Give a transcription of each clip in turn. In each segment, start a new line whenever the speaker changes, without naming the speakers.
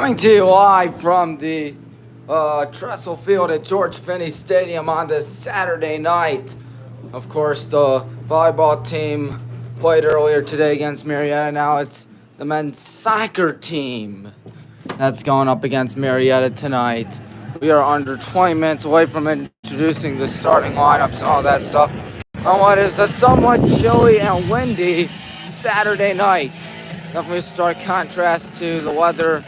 Coming to you live from the Trestle Field at George Finney Stadium on this Saturday night. Of course, the volleyball team played earlier today against Marietta. Now it's the men's soccer team that's going up against Marietta tonight. We are under 20 minutes away from introducing the starting lineups and all that stuff on what is a somewhat chilly and windy Saturday night. Definitely a stark contrast to the weather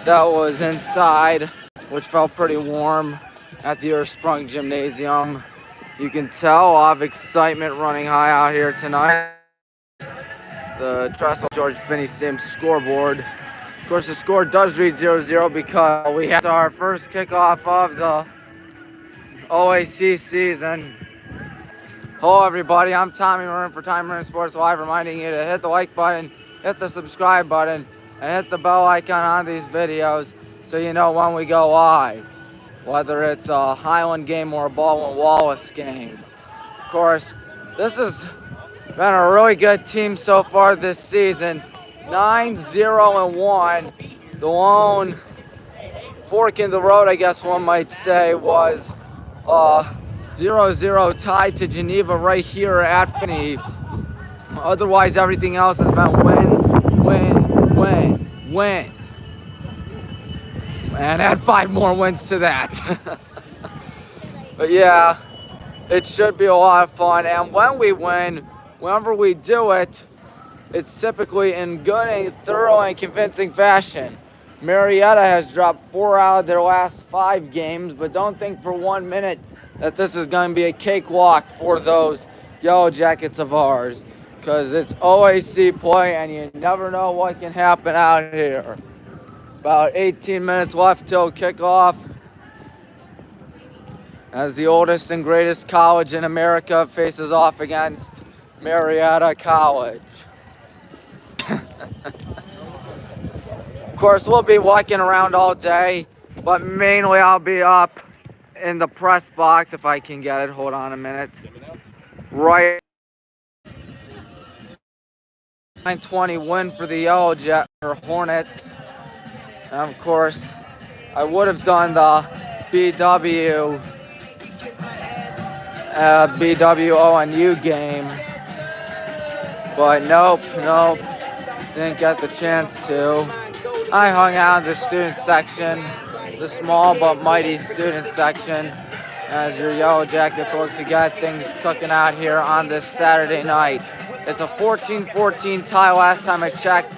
that was inside, which felt pretty warm at the Earth Sprung Gymnasium. You can tell a lot of excitement running high out here tonight. The Trestle George Finney Stadium scoreboard. Of course, the score does read 0-0 because we had our first kickoff of the OAC season. Hello, everybody. I'm Tommy Marin for Time Marin Sports Live, reminding you to hit the like button, hit the subscribe button, and hit the bell icon on these videos so you know when we go live, whether it's a Highland game or a Baldwin Wallace game. Of course, this has been a really good team so far this season. 9-0-1. The lone fork in the road, I guess one might say, was 0-0 tied to Geneva right here at Finney. Otherwise, everything else has been win. And add 5 more wins to that. But yeah, it should be a lot of fun. And when we win, whenever we do it, it's typically in good and thorough and convincing fashion. Marietta has dropped 4 out of their last 5 games, but don't think for 1 minute that this is going to be a cakewalk for those Yellow Jackets of ours, because it's OAC play and you never know what can happen out here. About 18 minutes left till kickoff as the oldest and greatest college in America faces off against Marietta College. Of course, we'll be walking around all day, but mainly I'll be up in the press box if I can get it. Hold on a minute. Right. 9-20 win for the Yellow Hornets. And of course, I would have done the BWONU game, but nope, didn't get the chance to. I hung out in the student section, the small but mighty student section, as your Yellow Jackets look to get things cooking out here on this Saturday night. It's a 14-14 tie last time I checked,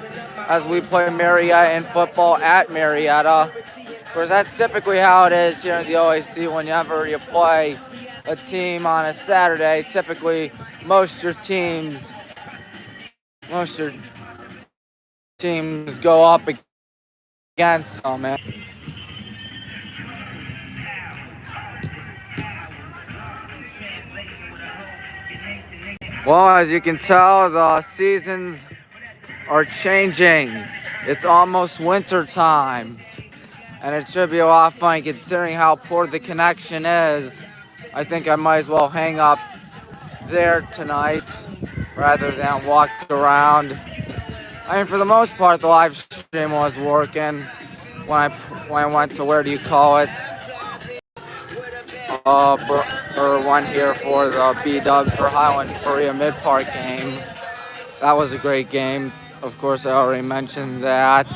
as we play Marietta in football at Marietta. Of course, that's typically how it is here in the OAC. Whenever you play a team on a Saturday, typically most your teams go up against them, man. Well, as you can tell, the seasons are changing. It's almost winter time, and it should be a lot of fun considering how poor the connection is. I think I might as well hang up there tonight rather than walk around. I mean, for the most part, the live stream was working when I went to, where do you call it? Or one here for the B-Dub for Highland Korea Mid-Park game. That was a great game. Of course, I already mentioned that,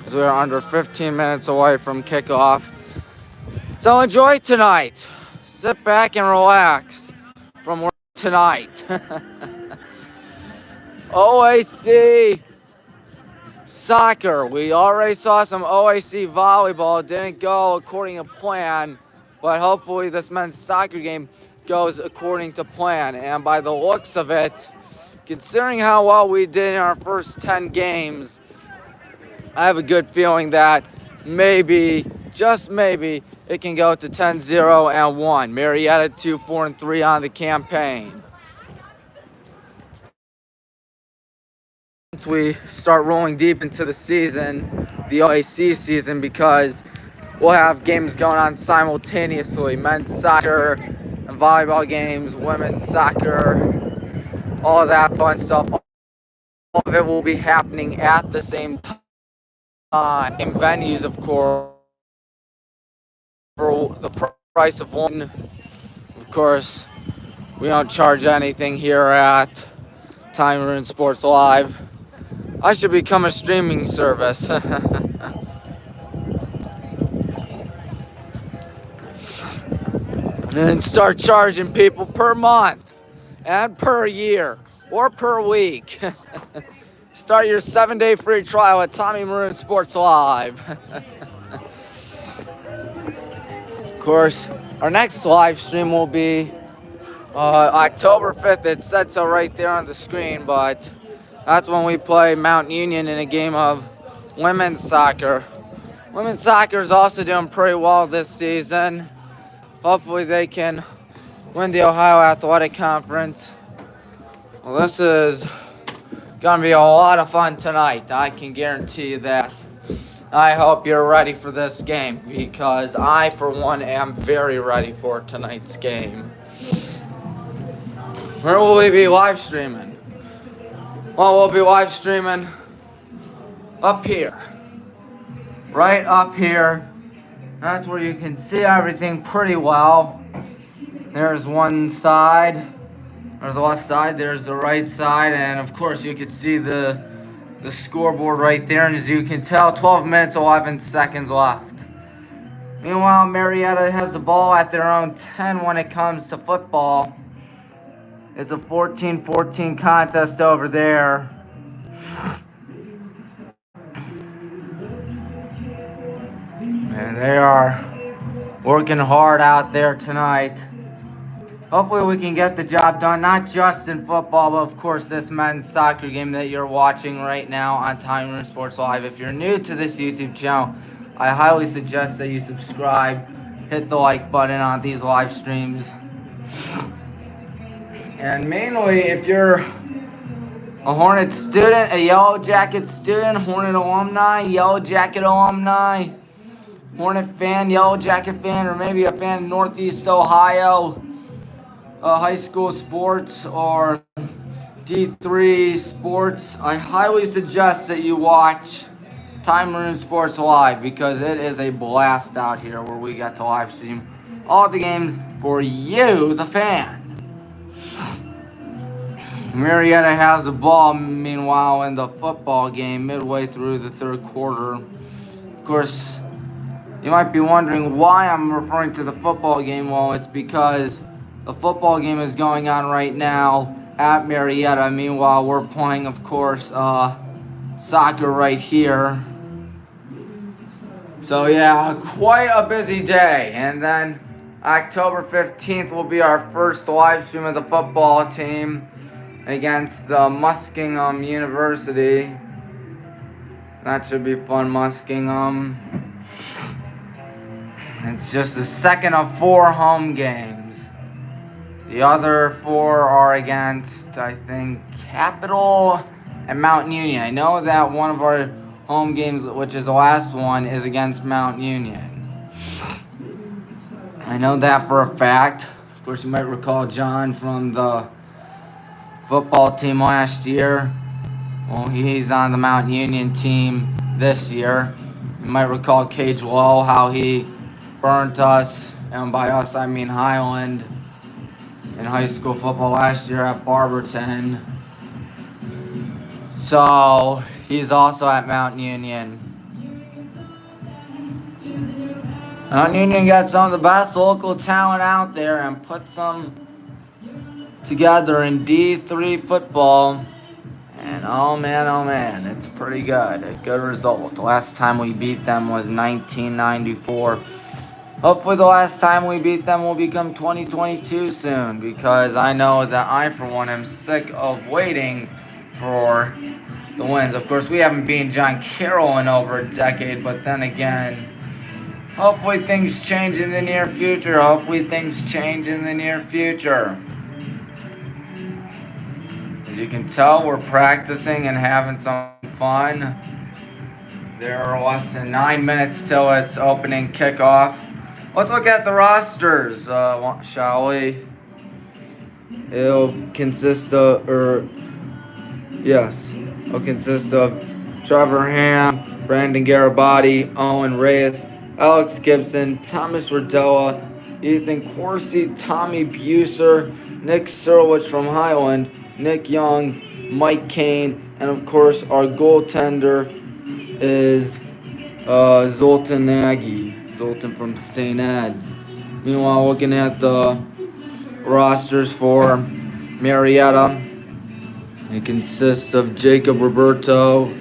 as we are under 15 minutes away from kickoff. So enjoy tonight. Sit back and relax from work tonight. OAC soccer. We already saw some OAC volleyball. Didn't go according to plan, but hopefully this men's soccer game goes according to plan. And by the looks of it, considering how well we did in our first 10 games, I have a good feeling that maybe, just maybe, it can go to 10-0-1. Marietta 2-4-3 on the campaign. Once we start rolling deep into the season, the OAC season, because we'll have games going on simultaneously. Men's soccer and volleyball games, women's soccer, all of that fun stuff. All of it will be happening at the same in venues, of course, for the price of one. Of course, we don't charge anything here at Time Rune Sports Live. I should become a streaming service. And start charging people per month and per year or per week. Start your 7-day free trial at Tommy Maroon Sports Live. Of course, our next live stream will be October 5th. It said so right there on the screen, but that's when we play Mount Union in a game of women's soccer. Women's soccer is also doing pretty well this season. Hopefully they can win the Ohio Athletic Conference. Well, this is going to be a lot of fun tonight. I can guarantee you that. I hope you're ready for this game because I, for one, am very ready for tonight's game. Where will we be live streaming? Well, we'll be live streaming up here. Right up here. That's where you can see everything pretty well. There's one side. There's the left side. There's the right side. And, of course, you can see the scoreboard right there. And as you can tell, 12 minutes, 11 seconds left. Meanwhile, Marietta has the ball at their own 10 when it comes to football. It's a 14-14 contest over there. And they are working hard out there tonight. Hopefully we can get the job done, not just in football, but of course this men's soccer game that you're watching right now on Time Room Sports Live. If you're new to this YouTube channel, I highly suggest that you subscribe, hit the like button on these live streams. And mainly, if you're a Hornet student, a Yellow Jacket student, Hornet alumni, Yellow Jacket alumni, Hornet fan, Yellow Jacket fan, or maybe a fan of Northeast Ohio, high school sports, or D3 sports, I highly suggest that you watch Time Rune Sports Live because it is a blast out here where we get to live stream all the games for you, the fan. Marietta has the ball, meanwhile, in the football game midway through the third quarter. Of course, you might be wondering why I'm referring to the football game. Well, it's because the football game is going on right now at Marietta. Meanwhile, we're playing, of course, soccer right here. So, yeah, quite a busy day. And then October 15th will be our first live stream of the football team against Muskingum University. That should be fun, Muskingum. It's just the second of 4 home games. The other 4 are against, I think, Capital and Mount Union. I know that one of our home games, which is the last one, is against Mount Union. I know that for a fact. Of course, you might recall John from the football team last year. Well, he's on the Mount Union team this year. You might recall Cage Low, how he burnt us, and by us I mean Highland, in high school football last year at Barberton. So he's also at Mount Union. Mount Union got some of the best local talent out there and puts them together in D3 football. And oh man, it's pretty good. A good result. The last time we beat them was 1994. Hopefully the last time we beat them will become 2022 soon, because I know that I, for one, am sick of waiting for the wins. Of course, we haven't beaten John Carroll in over a decade, but then again, hopefully things change in the near future. As you can tell, we're practicing and having some fun. There are less than 9 minutes till it's opening kickoff. Let's look at the rosters, shall we? It'll consist of Trevor Ham, Brandon Garibaldi, Owen Reyes, Alex Gibson, Thomas Radoa, Ethan Corsi, Tommy Buser, Nick Serwich from Highland, Nick Young, Mike Kane, and of course our goaltender is Zoltan Nagy, Zoltan from St. Ed's. Meanwhile, looking at the rosters for Marietta, it consists of Jacob Roberto,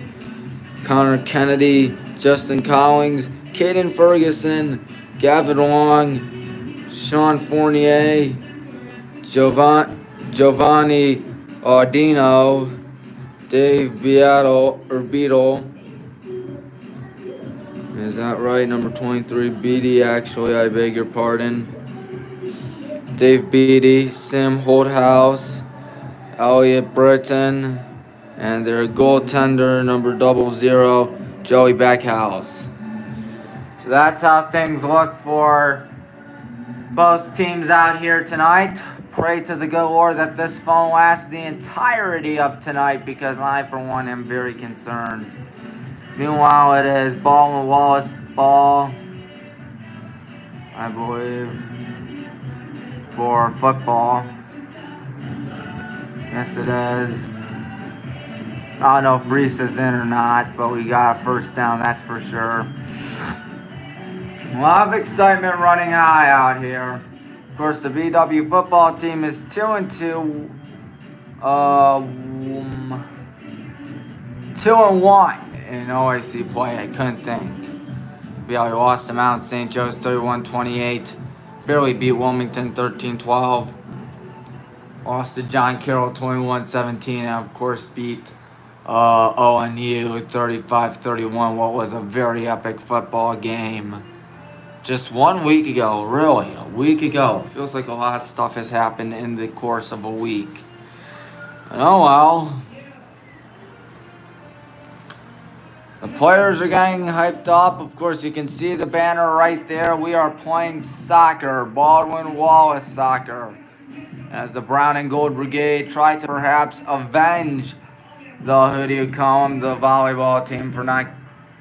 Connor Kennedy, Justin Collins, Caden Ferguson, Gavin Long, Sean Fournier, Giovanni Audino, Dave Beadle. Is that right? Number 23, Beatty, actually, I beg your pardon. Dave Beatty, Sam Holthouse, Elliot Britton, and their goaltender, number 00, Joey Backhouse. So that's how things look for both teams out here tonight. Pray to the good Lord that this phone lasts the entirety of tonight, because I, for one, am very concerned. Meanwhile, it is Baldwin Wallace ball, I believe, for football. Yes, it is. I don't know if Reese is in or not, but we got a first down, that's for sure. A lot of excitement running high out here. Of course, the BW football team is 2-2. 2-1 in OAC play. I couldn't think. BW lost to Mount St. Joe's 31-28. Barely beat Wilmington 13-12. Lost to John Carroll 21-17, and of course beat ONU 35-31. What was a very epic football game. Just 1 week ago, really, a week ago. Feels like a lot of stuff has happened in the course of a week. Oh well. The players are getting hyped up. Of course, you can see the banner right there. We are playing soccer, Baldwin Wallace soccer, as the Brown and Gold Brigade try to perhaps avenge the Hoodoo Column, the volleyball team, for not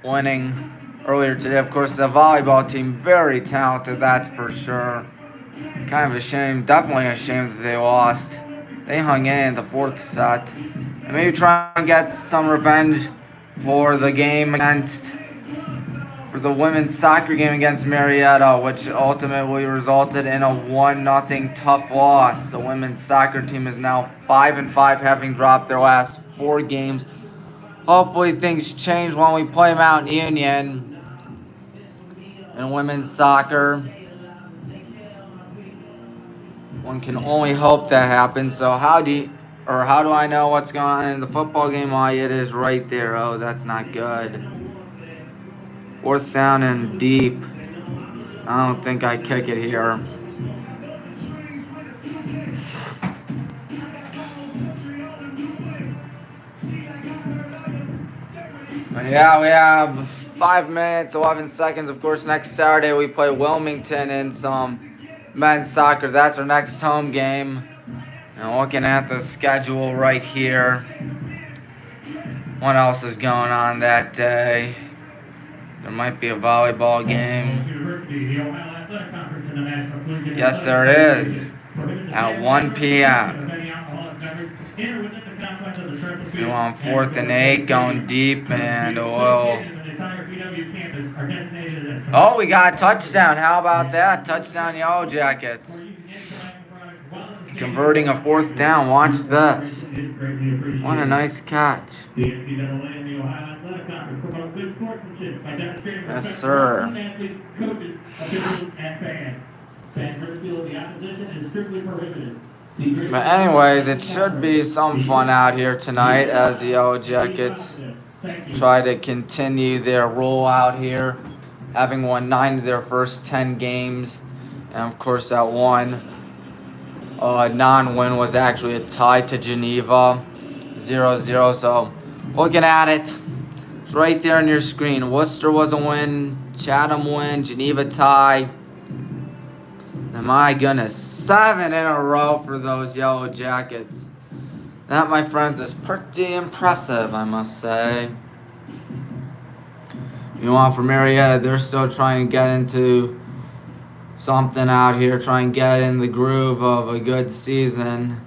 winning earlier today. Of course, the volleyball team, very talented, that's for sure. Kind of a shame, definitely a shame that they lost. They hung in the fourth set. And maybe try and get some revenge for the game for the women's soccer game against Marietta, which ultimately resulted in a 1-0 tough loss. The women's soccer team is now 5-5, having dropped their last 4 games. Hopefully things change when we play Mount Union in women's soccer. One can only hope that happens. So how do I know what's going on in the football game? Why, it is right there. Oh, that's not good. 4th down and deep. I don't think I kick it here. But yeah, we have 5 minutes, 11 seconds. Of course, next Saturday we play Wilmington in some men's soccer. That's our next home game. And looking at the schedule right here, what else is going on that day? There might be a volleyball game. Yes, there is. At 1 p.m. So on 4th and 8, going deep, and oh, we got a touchdown. How about that? Touchdown, Yellow Jackets. Converting a 4th down. Watch this. What a nice catch. Yes, sir. But anyways, it should be some fun out here tonight as the Yellow Jackets try to continue their rollout here, having won 9 of their first 10 games. And of course, that one non-win was actually a tie to Geneva, 0-0. So looking at it, it's right there on your screen. Worcester was a win, Chatham win, Geneva tie. And my goodness, 7 in a row for those Yellow Jackets. That, my friends, is pretty impressive, I must say. Meanwhile, for Marietta, they're still trying to get into something out here, try and get in the groove of a good season.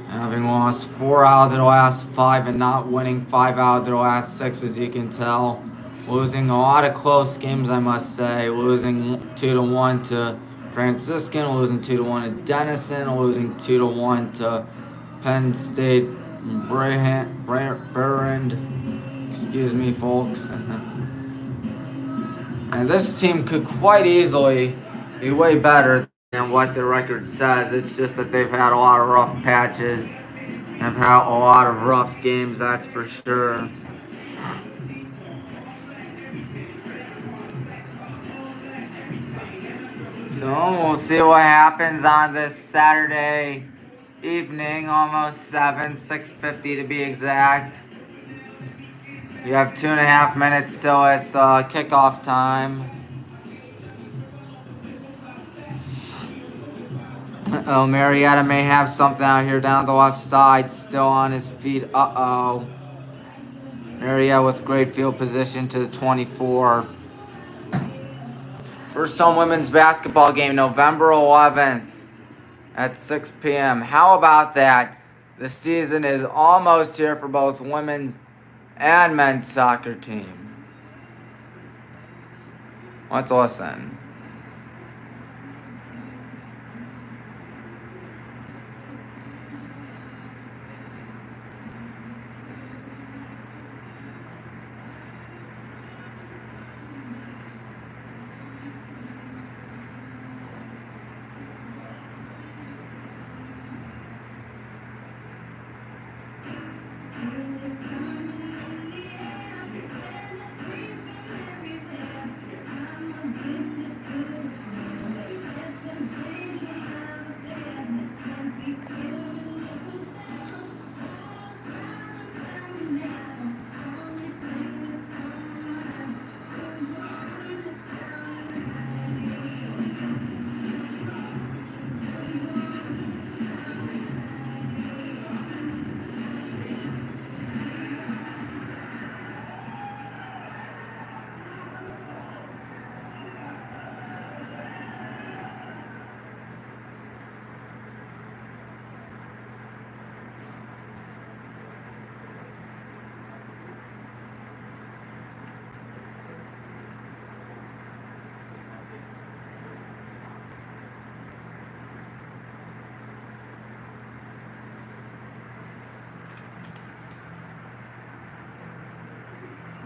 Having lost 4 out of their last 5 and not winning 5 out of their last 6, as you can tell. Losing a lot of close games, I must say. Losing 2-1 to Franciscan, losing 2-1 to Denison, losing 2-1 to Penn State Burrand. Excuse me, folks. And this team could quite easily be way better than what the record says. It's just that they've had a lot of rough patches, have had a lot of rough games, that's for sure. So we'll see what happens on this Saturday evening, almost 6:50 to be exact. You have 2.5 minutes till it's kickoff time. Oh, Marietta may have something out here down the left side, still on his feet. Uh-oh. Marietta with great field position to the 24. First home women's basketball game, November 11th at 6 p.m. How about that? The season is almost here for both women's and men's soccer team. Let's listen.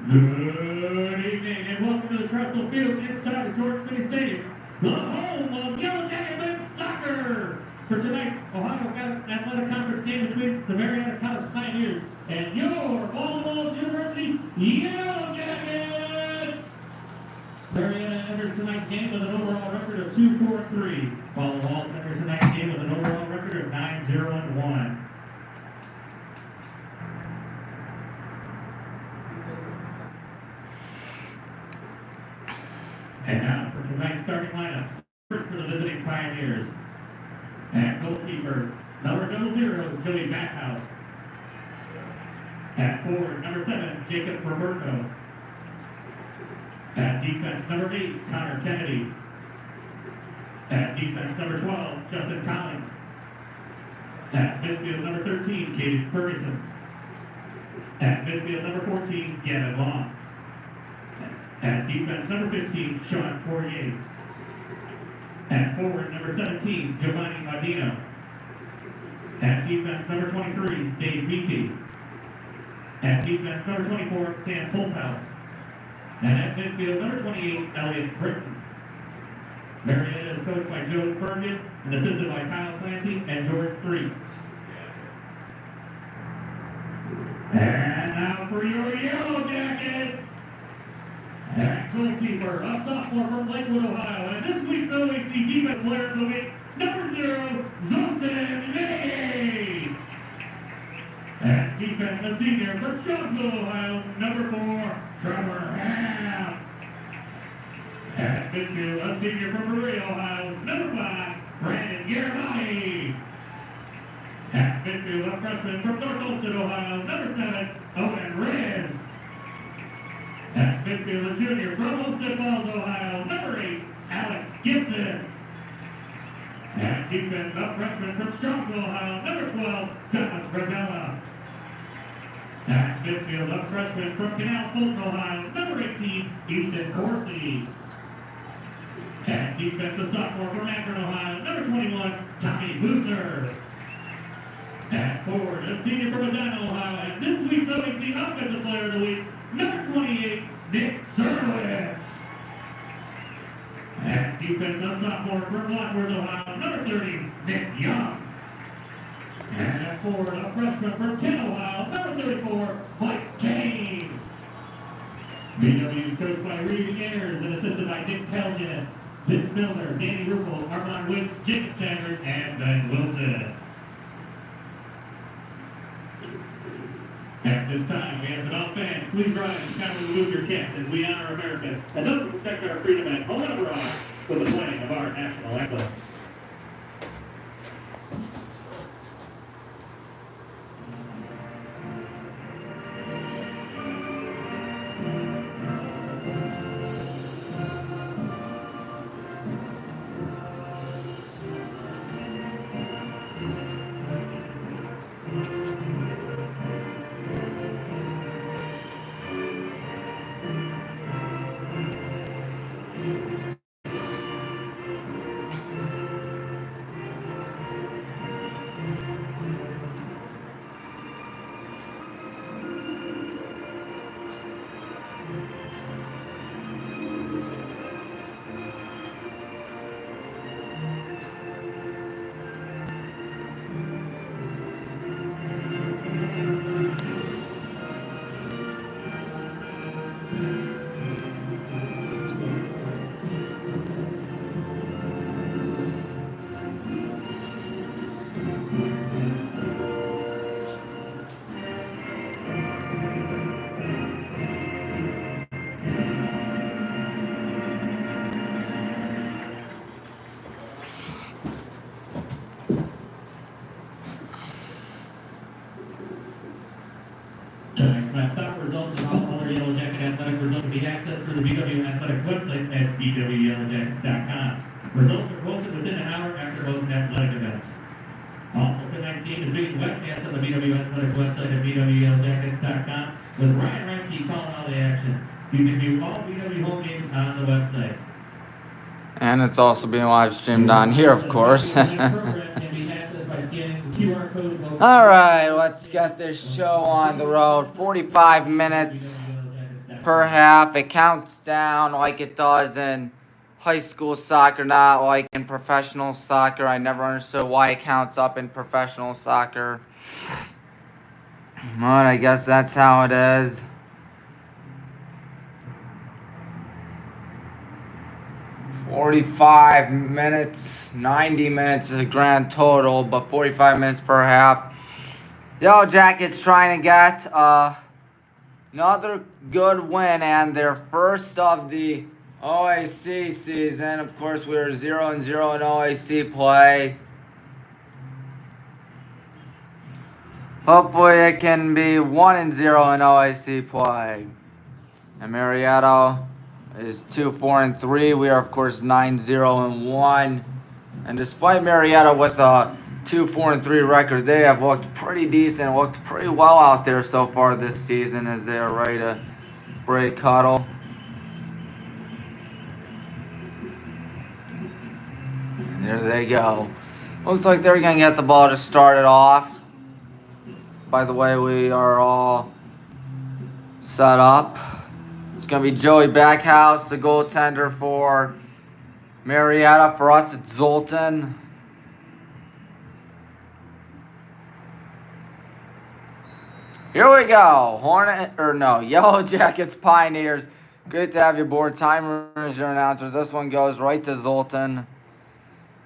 Good evening and welcome to the Trestle Field inside the George Finney Stadium, the home of Yellow Jacket men's soccer. For tonight's Ohio Athletic Conference game between the Marietta College Pioneers and your Baldwin University Yellow Jackets. Marietta enters tonight's game with an overall record of 2-4-3, while Wallace enters tonight's game with an overall record of 9-0-1. And now for tonight's starting lineup, first for the visiting Pioneers. At goalkeeper, number 00, Joey Backhouse. At forward, number 7, Jacob Roberto. At defense, number 8, Connor Kennedy. At defense, number 12, Justin Collins. At midfield, number 13, Caden Ferguson. At midfield, number 14, Gavin Long. At defense, number 15, Sean Fourier. At forward, number 17, Giovanni Modino. At defense, number 23, Dave Beatty. At defense, number 24, Sam Fulthouse. And at midfield, number 28, Elliot Britton. Marietta is coached by Joe Ferguson and assisted by Kyle Clancy and George Freak. And now for your Yellow Jackets. At goalkeeper, a sophomore from Lakewood, Ohio, and this week's OAC defense player of the week, number 0, Zoltan Nagy. At defense, a senior from Strongsville, Ohio, number 4, Trevor Ham. At midfield, a senior from Berea, Ohio, number 5, Brandon Garamani. At midfield, a freshman from North Olmsted, Ohio, number 7, Owen Rand. At midfield, a junior from Olmsted Falls, Ohio, number 8, Alex Gibson. At defense, a freshman from Strongsville, Ohio, number 12, Thomas Bradella. At midfield, a freshman from Canal Fulton, Ohio, number 18, Ethan Corsi. At defense, a sophomore from Akron, Ohio, number 21, Tommy Boozer. At forward, a senior from Medina, Ohio, and this week's OAC Offensive Player of the Week, number 28, Nick Serwitz. At defense, a sophomore from Blackworth, Ohio, number 30, Nick Young. And at forward, a freshman from Kent, Ohio, number 34, Mike Kane. BW is coached by Reed Ayers and assisted by Nick Telgen, Vince Miller, Danny Ruppel, Armand Witt, Jacob Taggart, and Ben Wilson. At this time, we ask that all fans please rise and kindly remove your caps as we honor America and those who protect our freedom at home and abroad with the playing of our national anthem. Tonight's soccer results and all other Yellow Jacket athletic results can be accessed through the BW Athletics website at bwyellowjackets.com. Results are posted within an hour after most athletic events. Also, tonight's game is being webcast on the BW Athletics website at bwyellowjackets.com with Ryan Reimke calling all the action. You can view all BW home games on the website.
And it's also being live streamed on here, of course. Alright, let's get this show on the road. 45 minutes per half. It counts down like it does in high school soccer, not like in professional soccer. I never understood why it counts up in professional soccer. But I guess that's how it is. "45 minutes, 90 minutes is a grand total, but 45 minutes per half." Yellow Jackets trying to get another good win and their first of the OAC season. Of course, we were 0-0 in OAC play. Hopefully it can be 1-0 in OAC play. And Marietta is 2-4-3. We are, of course, 9-0-1. And despite Marietta with a 2-4-3 record, they have looked pretty decent, looked pretty well out there so far this season as they are ready to break huddle. And there they go. Looks like they're going to get the ball to start it off. By the way, we are all set up. It's going to be Joey Backhouse, the goaltender for Marietta. For us, it's Zoltan. Here we go. Yellow Jackets, Pioneers. Great to have you aboard. Timers, your announcers. This one goes right to Zoltan.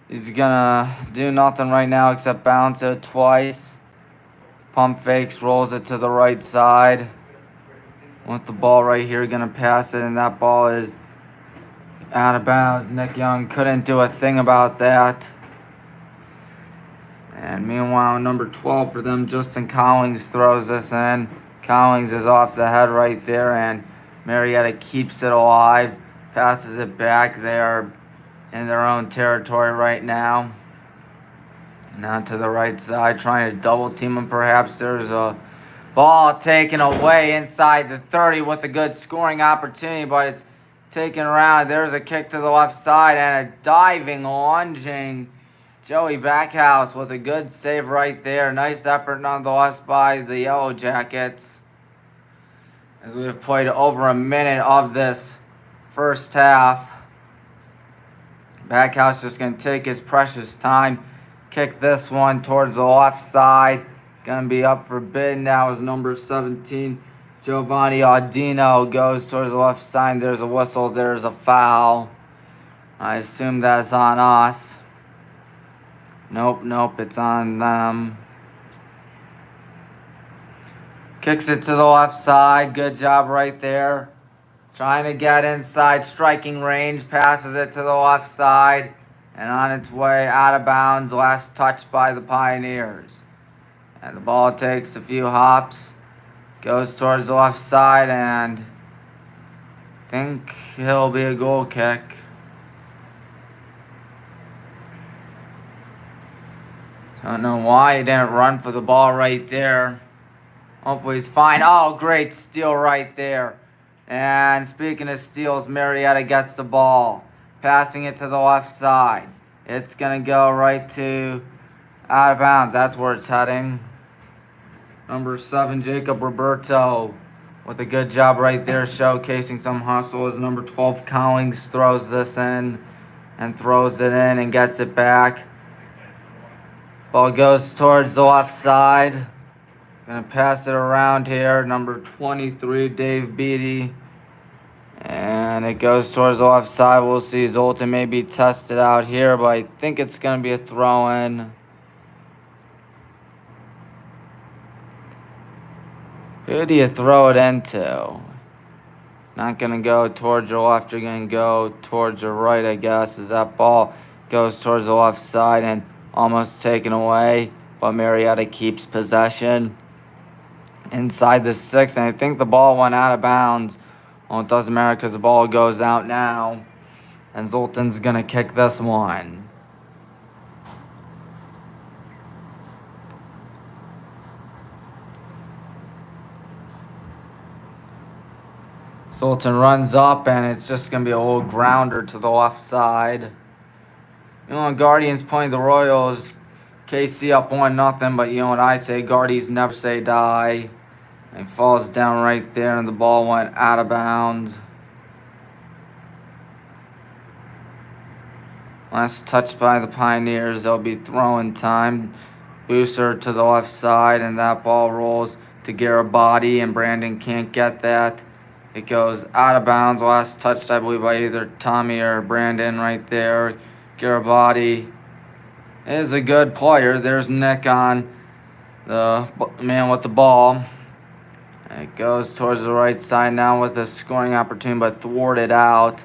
He's going to do nothing right now except bounce it twice. Pump fakes, rolls it to the right side. With the ball right here, going to pass it, and that ball is out of bounds. Nick Young couldn't do a thing about that. And meanwhile, number 12 for them, Justin Collins, throws this in. Collins is off the head right there, and Marietta keeps it alive. Passes it back. They are in their own territory right now. Now to the right side, trying to double team them perhaps. There's a ball taken away inside the 30 with a good scoring opportunity, but it's taken around. There's a kick to the left side and a diving, lunging Joey Backhouse with a good save right there. Nice effort nonetheless by the Yellow Jackets. As we have played over a minute of this first half. Backhouse just going to take his precious time. Kick this one towards the left side. Going to be up for bid now as number 17, Giovanni Audino, goes towards the left side. There's a whistle. There's a foul. I assume that's on us. Nope, it's on them. Kicks it to the left side. Good job right there. Trying to get inside striking range. Passes it to the left side. And on its way out of bounds. Last touch by the Pioneers. And the ball takes a few hops. Goes towards the left side. And I think he'll be a goal kick. Don't know why he didn't run for the ball right there. Hopefully he's fine. Oh, great steal right there. And speaking of steals, Marietta gets the ball. Passing it to the left side. It's going to go right to out of bounds. That's where it's heading. Number 7, Jacob Roberto, with a good job right there, showcasing some hustle. As number 12, Collins, throws this in and throws it in and gets it back. Ball goes towards the left side. Gonna pass it around here. Number 23, Dave Beatty. And it goes towards the left side. We'll see. Zoltan may be tested out here, but I think it's gonna be a throw-in. Who do you throw it into? Not gonna go towards your left. You're gonna go towards your right, I guess, as that ball goes towards the left side and almost taken away, but Marietta keeps possession inside the 6, and I think the ball went out of bounds. Well, it doesn't matter because the ball goes out now, and Zoltan's going to kick this one. Zoltan runs up, and it's just going to be a little grounder to the left sade. You know, Guardians playing the Royals, KC up 1-0, but you know what I say, Guardians never say die. And falls down right there, and the ball went out of bounds. Last touch by the Pioneers, they'll be throwing time. Booster to the left side, and that ball rolls to Garibaldi, and Brandon can't get that. It goes out of bounds. Last touched, I believe, by either Tommy or Brandon right there. Garibaldi is a good player. There's Nick on the man with the ball. And it goes towards the right side now with a scoring opportunity, but thwarted out.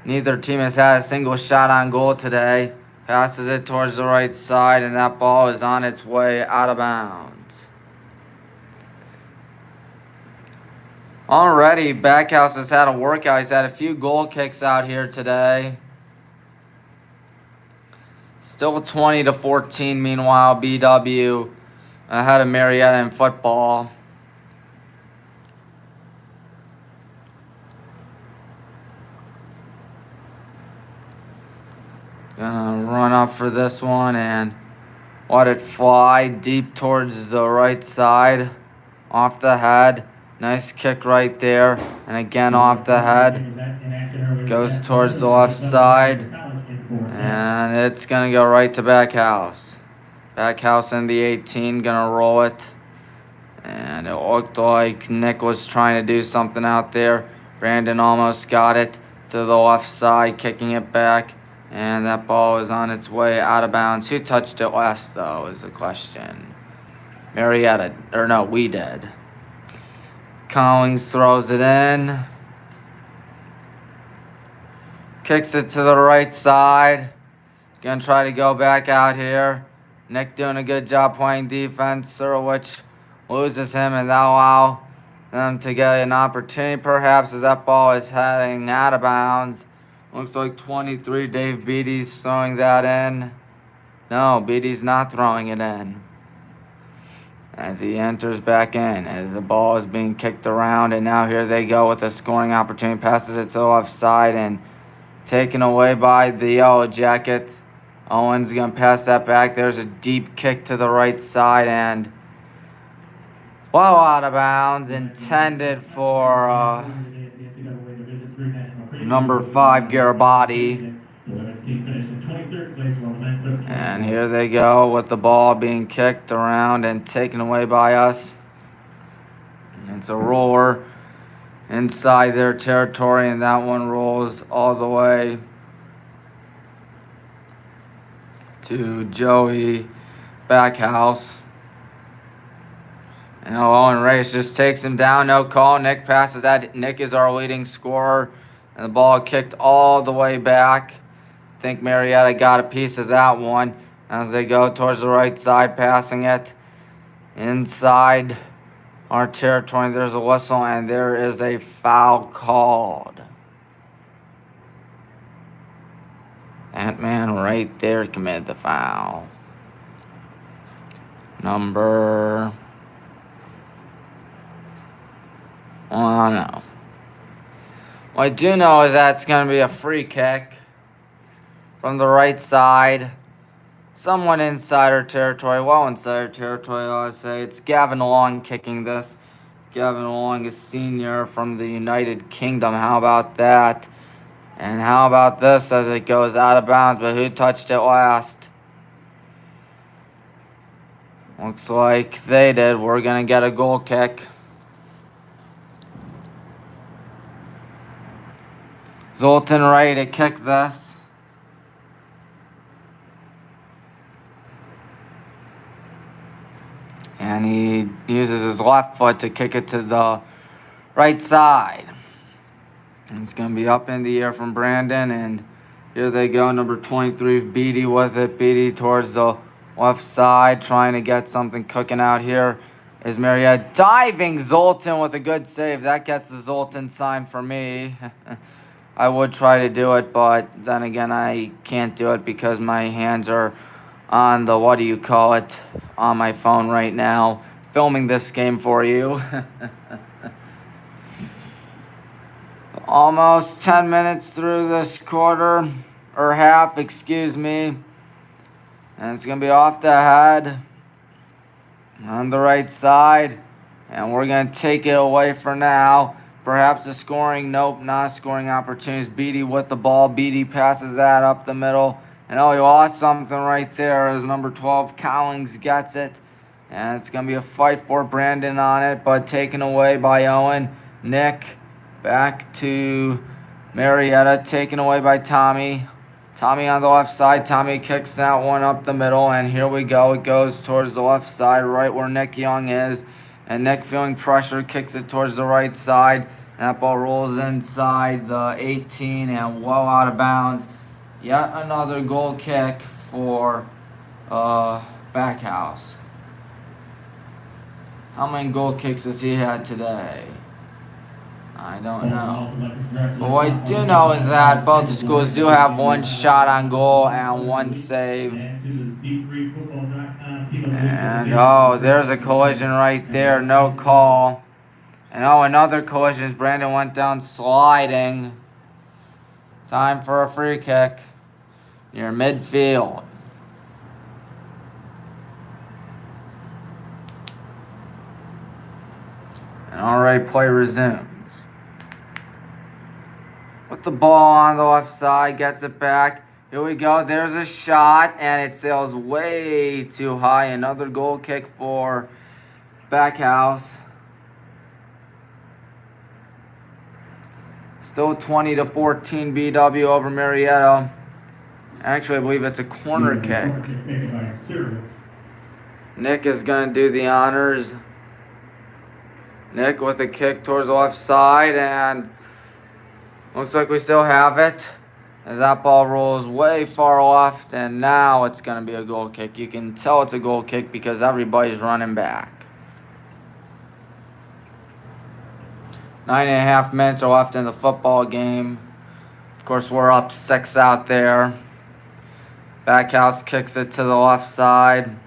Neither team has had a single shot on goal today. Passes it towards the right side, and that ball is on its way out of bounds. Already, Backhouse has had a workout. He's had a few goal kicks out here today. Still 20-14, meanwhile, BW ahead of Marietta in football. Gonna run up for this one and let it fly deep towards the right side. Off the head. Nice kick right there. And again off the head. Goes towards the left side. And it's going to go right to Backhouse. Backhouse in the 18. Going to roll it. And it looked like Nick was trying to do something out there. Brandon almost got it to the left side. Kicking it back. And that ball is on its way out of bounds. Who touched it last, though, is the question. Marietta. Or no, we did. Collins throws it in. Kicks it to the right side. Gonna try to go back out here. Nick doing a good job playing defense. Surwich loses him, and that'll allow them to get an opportunity perhaps as that ball is heading out of bounds. Looks like 23, Dave Beatty's throwing that in. No, Beatty's not throwing it in. As he enters back in, as the ball is being kicked around, and now here they go with a scoring opportunity. Passes it to the left side and taken away by the Yellow Jackets. Owen's going to pass that back. There's a deep kick to the right side and well out of bounds, intended for number 5, Garibaldi. And here they go with the ball being kicked around and taken away by us. It's a roller inside their territory, and that one rolls all the way to Joey Backhouse. And Owen Race just takes him down, no call. Nick passes that. Nick is our leading scorer, and the ball kicked all the way back. I think Marietta got a piece of that one as they go towards the right side, passing it inside our territory. There's a whistle, and there is a foul called. That man right there committed the foul. Number... Well, no. What I do know is that it's going to be a free kick from the right side. Someone inside our territory. Well, inside our territory, I would say. It's Gavin Long kicking this. Gavin Long is senior from the United Kingdom. How about that? And how about this as it goes out of bounds? But who touched it last? Looks like they did. We're going to get a goal kick. Zoltan ready to kick this. And he uses his left foot to kick it to the right side. And it's going to be up in the air from Brandon. And here they go, number 23, Beatty with it. Beatty towards the left side, trying to get something cooking out here. Is Marietta diving Zoltan with a good save. That gets the Zoltan sign for me. I would try to do it, but then again, I can't do it because my hands are on the, what do you call it, on my phone right now, filming this game for you. Almost 10 minutes through this quarter, or half, excuse me. And it's going to be off the head on the right side. And we're going to take it away for now. Perhaps a scoring, nope, not a scoring opportunities. Beatty with the ball. Beatty passes that up the middle. And oh, he lost something right there as number 12, Collins, gets it. And it's going to be a fight for Brandon on it, but taken away by Owen. Nick back to Marietta, taken away by Tommy. Tommy on the left side. Tommy kicks that one up the middle, and here we go. It goes towards the left side, right where Nick Young is. And Nick, feeling pressure, kicks it towards the right side. That ball rolls inside the 18 and well out of bounds. Yet another goal kick for Backhouse. How many goal kicks has he had today? I don't know. But what I do know is that both the schools do have one shot on goal and one save. And oh, there's a collision right there. No call. And oh, another collision as Brandon went down sliding. Time for a free kick near midfield. And alright, play resumes. With the ball on the left side, gets it back. Here we go. There's a shot, and it sails way too high. Another goal kick for Backhouse. Still 20-14 BW over Marietta. Actually, I believe it's a corner kick. Nick is going to do the honors. Nick with a kick towards the left side, and looks like we still have it. as that ball rolls way far left, and now it's going to be a goal kick. You can tell it's a goal kick because everybody's running back. 9.5 minutes are left in the football game. Of course, we're up 6 out there. Backhouse kicks it to the left side.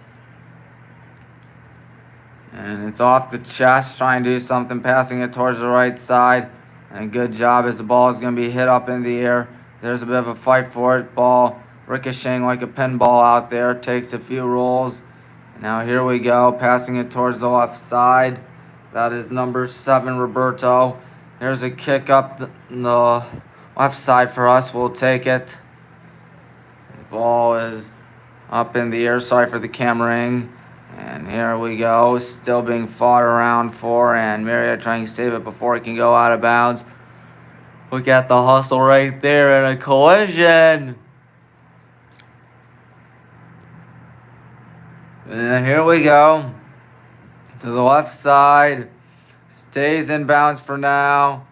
And it's off the chest, trying to do something, passing it towards the right side. And a good job as the ball is going to be hit up in the air. There's a bit of a fight for it. Ball ricocheting like a pinball out there. Takes a few rolls. And now here we go, passing it towards the left side. That is number 7, Roberto. There's a kick up the left side for us. We'll take it. The ball is up in the air. Sorry for the cameraing. And here we go. Still being fought around for. And Marietta trying to save it before it can go out of bounds. Look at the hustle right there and a collision. And here we go. To the left side. Stays in bounds for now.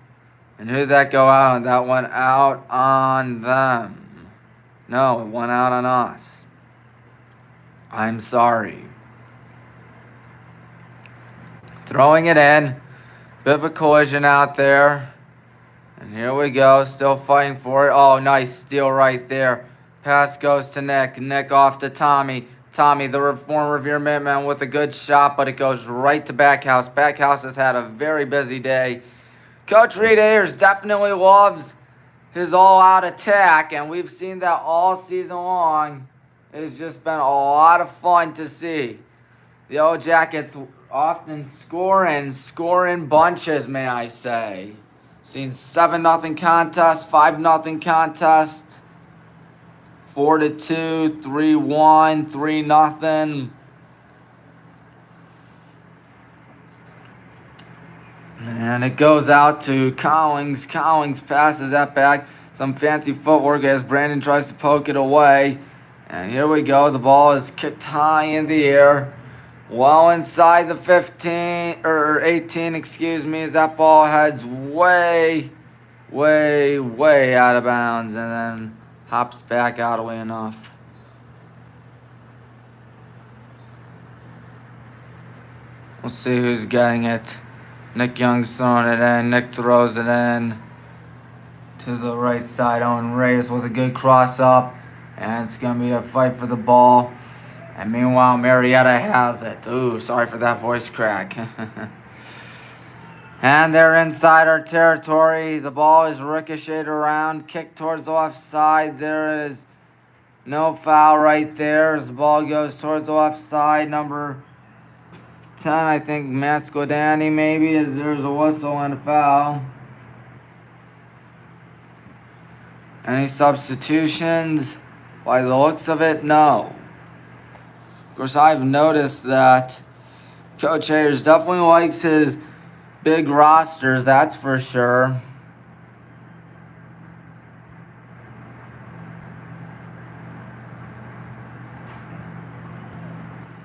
And who'd that go out on? That went out on them. No, it went out on us. I'm sorry. Throwing it in. Bit of a collision out there. And here we go. Still fighting for it. Oh, nice steal right there. Pass goes to Nick. Nick off to Tommy. Tommy, the former Revere Minuteman, with a good shot, but it goes right to Backhouse. Backhouse has had a very busy day. Coach Reed Ayers definitely loves his all-out attack, and we've seen that all season long. It's just been a lot of fun to see. The Yellow Jackets often score in bunches, may I say. Seen 7-0 contests, 5-0 contests. 4-2, 3-1, 3-0. And it goes out to Collins. Collins passes that back. Some fancy footwork as Brandon tries to poke it away. And here we go. The ball is kicked high in the air. Well inside the 15, or 18, excuse me, as that ball heads way out of bounds. And then hops back oddly enough. We'll see who's getting it. Nick Young's throwing it in. Nick throws it in to the right side. Owen Reyes with a good cross up. And it's going to be a fight for the ball. And meanwhile, Marietta has it. Ooh, sorry for that voice crack. And they're inside our territory. The ball is ricocheted around, kicked towards the left side. There is no foul right there as the ball goes towards the left side. Number 10, I think, Matt Skodani maybe, as there's a whistle and a foul. Any substitutions? By the looks of it, no. Of course, I've noticed that Coach Ayers definitely likes his big rosters, that's for sure.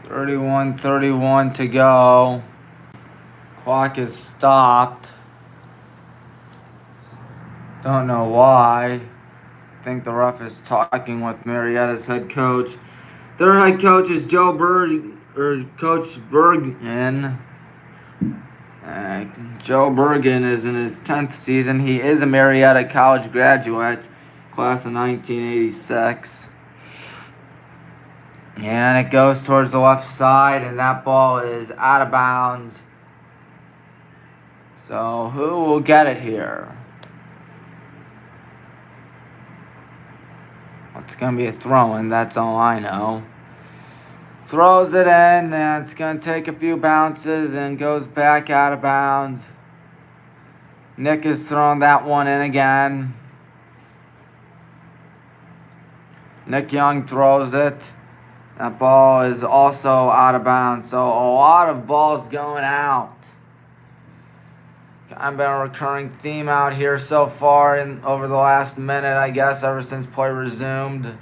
.31 to go. Clock is stopped. Don't know why. I think the ref is talking with Marietta's head coach. Their head coach is Coach Bergen. Joe Bergen is in his 10th season. He is a Marietta college graduate, class of 1986. And it goes towards the left side, and that ball is out of bounds. So who will get it here? It's going to be a throw-in, that's all I know. Throws it in, and it's going to take a few bounces and goes back out of bounds. Nick is throwing that one in again. Nick Young throws it. That ball is also out of bounds. So a lot of balls going out. Kind of been a recurring theme out here so far over the last minute, I guess, ever since play resumed.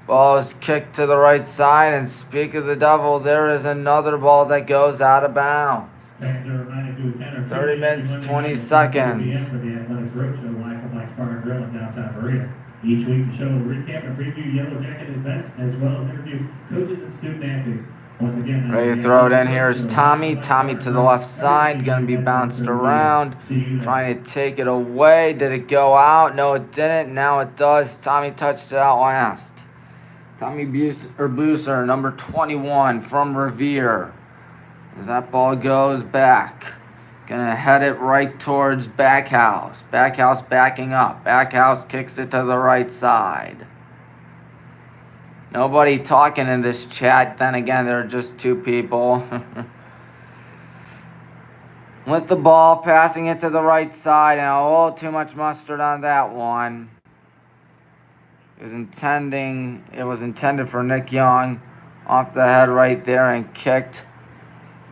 Ball is kicked to the right side, and speak of the devil, there is another ball that goes out of bounds. 30 minutes, 20 seconds.
Each week the show will recap and preview Yellow Jacket events as well as interview coaches and student athletes. Once again,
Ready to throw it in here is Tommy. Tommy to the left side, going to be bounced around, trying to take it away. Did it go out? No, it didn't. Now it does. Tommy touched it out last. Tommy Buser, number 21 from Revere. As that ball goes back. Gonna head it right towards Backhouse. Backhouse backing up. Backhouse kicks it to the right side. Nobody talking in this chat. Then again, there are just two people. With the ball, passing it to the right side. And a little too much mustard on that one. It was intended for Nick Young. Off the head right there and kicked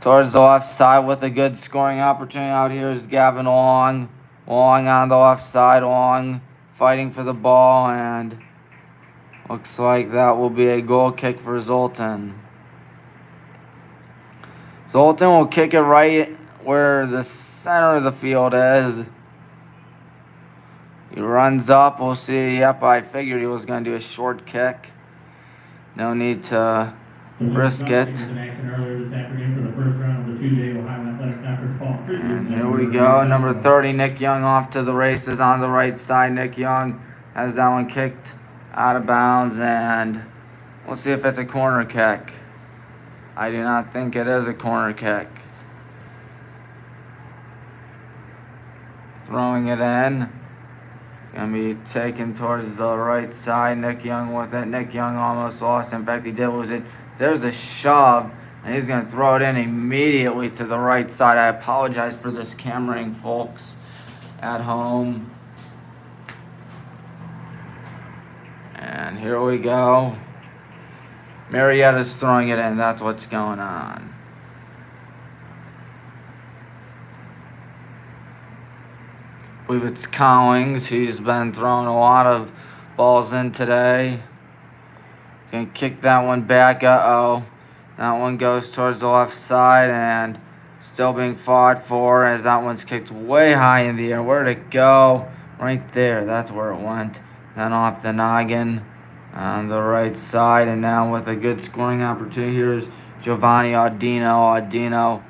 towards the left side with a good scoring opportunity. Out here is Gavin Long. Long on the left side. Long fighting for the ball, and looks like that will be a goal kick for Zoltan. Zoltan will kick it right where the center of the field is. He runs up. We'll see. Yep, I figured he was going to do a short kick. No need to risk it. And here we go. Number 30, Nick Young off to the races on the right side. Nick Young has that one kicked out of bounds, and we'll see if it's a corner kick. I do not think it is a corner kick. Throwing it in. Gonna be taken towards the right side. Nick Young with it. Nick Young almost lost. In fact, he did lose it. There's a shove, and he's gonna throw it in immediately to the right side. I apologize for this cameraing, folks, at home. And here we go. Marietta's throwing it in. That's what's going on. I believe it's Collings. He's been throwing a lot of balls in today. Gonna kick that one back. Uh-oh. That one goes towards the left side and still being fought for as that one's kicked way high in the air. Where'd it go? Right there. That's where it went. Then off the noggin on the right side. And now with a good scoring opportunity, here's Giovanni Audino. Audino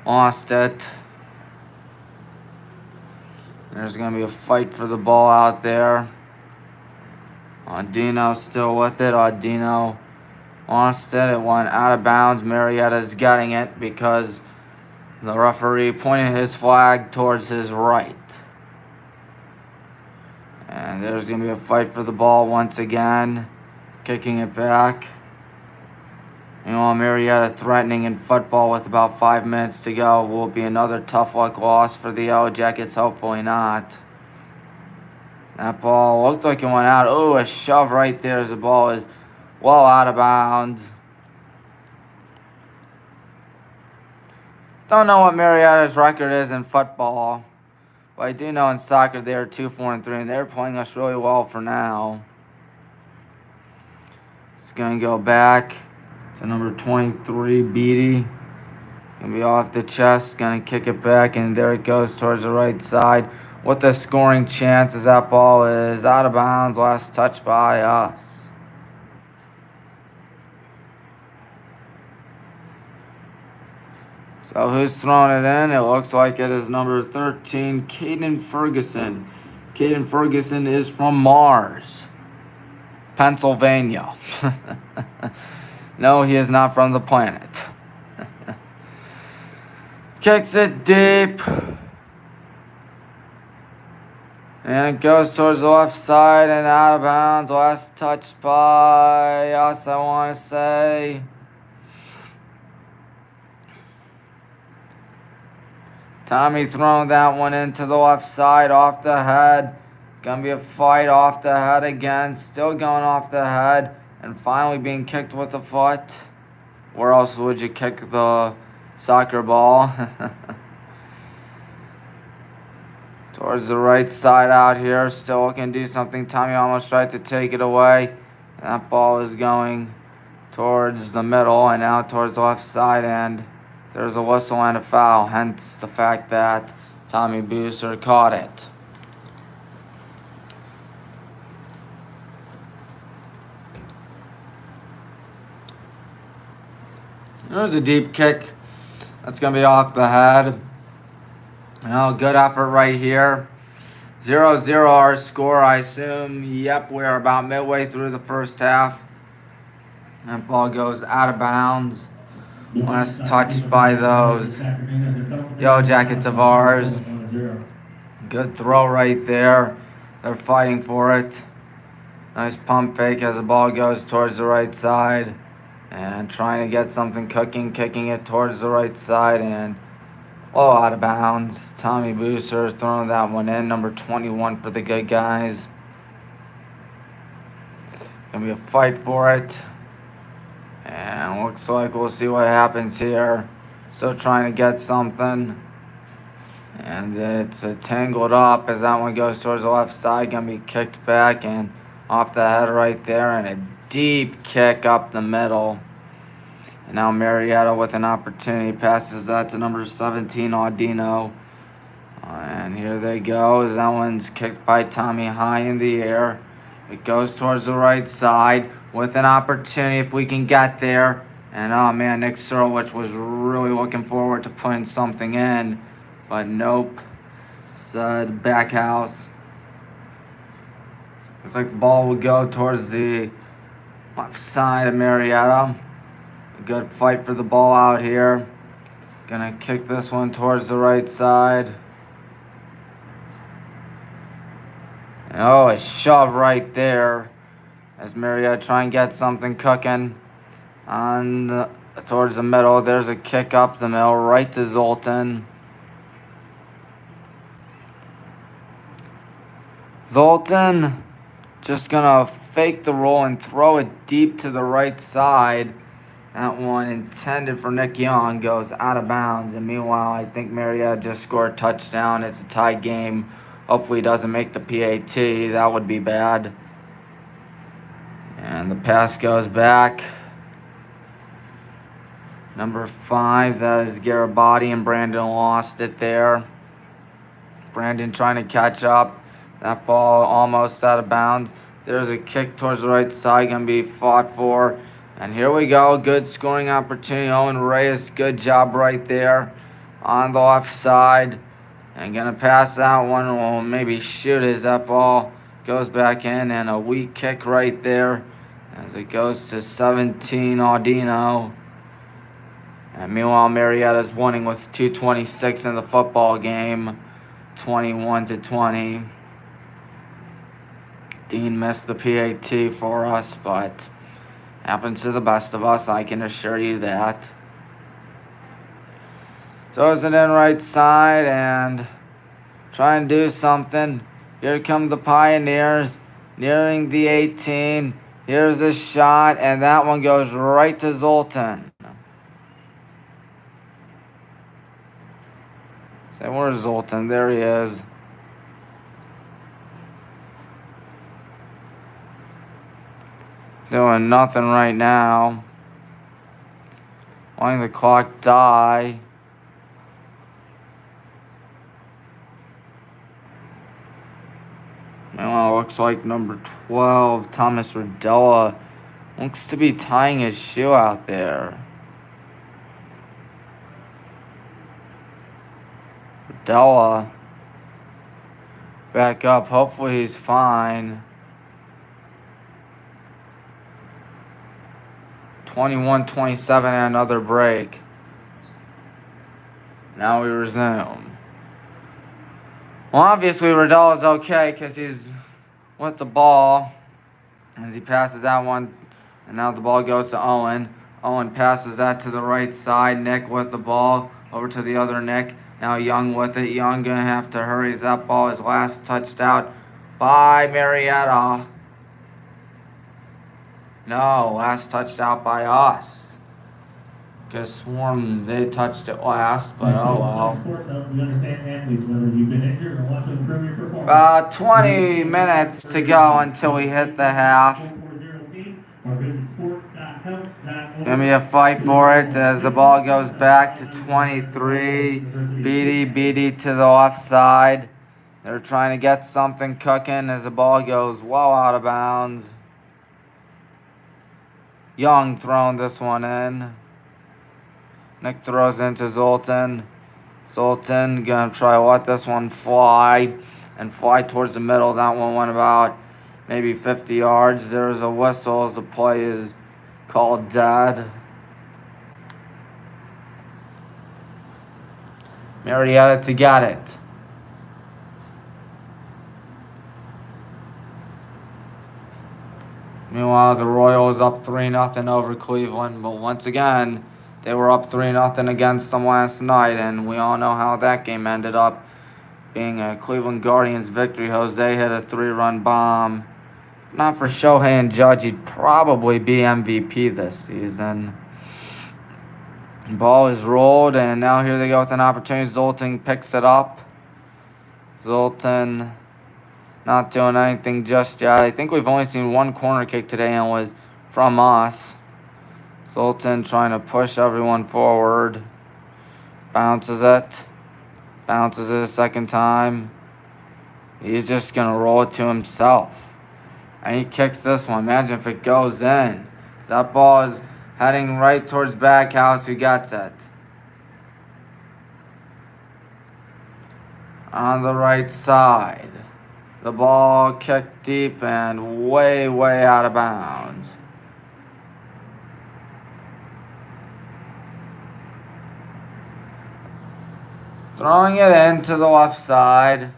lost it. There's going to be a fight for the ball out there. Audino still with it. Audino lost it. It went out of bounds. Marietta's getting it because the referee pointed his flag towards his right. And there's going to be a fight for the ball once again. Kicking it back. Meanwhile, Marietta threatening in football with about 5 minutes to go. Will be another tough luck loss for the Yellow Jackets. Hopefully not. That ball looked like it went out. Oh, a shove right there as the ball is well out of bounds. Don't know what Marietta's record is in football. But I do know in soccer they are 2-4-3, and they're playing us really well for now. It's going to go back to number 23, Beatty. Going to be off the chest, going to kick it back, and there it goes towards the right side. With the scoring chance as that ball is out of bounds, last touch by us. So who's throwing it in? It looks like it is number 13, Caden Ferguson. Caden Ferguson is from Mars, Pennsylvania. No, he is not from the planet. Kicks it deep. And it goes towards the left side and out of bounds. Last touch by us, I want to say. Tommy throwing that one into the left side, off the head. Gonna be a fight off the head again. Still going off the head. And finally being kicked with the foot. Where else would you kick the soccer ball? Towards the right side out here. Still looking to do something. Tommy almost tried to take it away. That ball is going towards the middle and now towards the left side. And there's a whistle and a foul. Hence the fact that Tommy Buser caught it. There's a deep kick. That's going to be off the head. Good effort right here. 0-0 our score, I assume. Yep, we are about midway through the first half. That ball goes out of bounds. Last touched by those Yellow Jackets of ours. Good throw right there. They're fighting for it. Nice pump fake as the ball goes towards the right side. And trying to get something cooking, kicking it towards the right side. And out of bounds. Tommy Booster throwing that one in. Number 21 for the good guys. Gonna be a fight for it. And looks like we'll see what happens here. Still trying to get something. And it's tangled up as that one goes towards the left side. Gonna be kicked back and off the head right there. And a deep kick up the middle. And now Marietta with an opportunity passes that to number 17, Audino. And here they go as that one's kicked by Tommy high in the air. It goes towards the right side with an opportunity if we can get there. And oh man, Nick Surlich was really looking forward to putting something in. But nope. It's the back house. Looks like the ball would go towards the left side of Marietta. A good fight for the ball out here. Gonna kick this one towards the right side. A shove right there as Marietta try and get something cooking towards the middle. There's a kick up the middle right to Zoltan. Zoltan just gonna fake the roll and throw it deep to the right side. That one intended for Nick Young goes out of bounds. And meanwhile, I think Marietta just scored a touchdown. It's a tie game. Hopefully he doesn't make the PAT. That would be bad. And the pass goes back. Number 5, that is Garibaldi, and Brandon lost it there. Brandon trying to catch up. That ball almost out of bounds. There's a kick towards the right side, going to be fought for. And here we go. Good scoring opportunity. Owen Reyes, good job right there on the left side. And going to pass that one. Or maybe shoot as that ball goes back in. And a weak kick right there as it goes to 17, Audino. And meanwhile, Marietta's winning with 2:26 in the football game. 21-20. Dean missed the PAT for us, but happens to the best of us, I can assure you that. Throws it in right side and try and do something. Here come the Pioneers nearing the 18. Here's a shot, and that one goes right to Zoltan. Say, where's Zoltan? There he is. Doing nothing right now. Letting the clock die. Meanwhile, looks like number 12, Thomas Rodella, looks to be tying his shoe out there. Rodella back up. Hopefully he's fine. 21-27 and another break. Now we resume. Well, obviously Rodella's okay because he's with the ball as he passes that one. And now the ball goes to Owen. Owen passes that to the right side. Nick with the ball over to the other Nick. Now Young with it. Young going to have to hurry as that ball is last touched out by Marietta. No, last touched out by us. Just sworn they touched it last, but oh well. About 20 minutes to go until we hit the half. Give me a fight for it as the ball goes back to 23. Beatty to the left side. They're trying to get something cooking as the ball goes well out of bounds. Young throwing this one in. Nick throws into Zoltan. Zoltan gonna try to let this one fly and fly towards the middle. That one went about maybe 50 yards. There's a whistle as the play is called dead. Marietta to get it. Meanwhile, the Royals up 3-0 over Cleveland, but once again, they were up 3-0 against them last night, and we all know how that game ended up being a Cleveland Guardians victory. Jose hit a 3-run bomb. If not for Shohei and Judge, he'd probably be MVP this season. Ball is rolled, and now here they go with an opportunity. Zoltan picks it up. Zoltan not doing anything just yet. I think we've only seen one corner kick today, and it was from us. Zoltan trying to push everyone forward. Bounces it. Bounces it a second time. He's just going to roll it to himself. And he kicks this one. Imagine if it goes in. That ball is heading right towards Backhouse, who gets it. On the right side. The ball kicked deep and way, way out of bounds. Throwing it into the left side.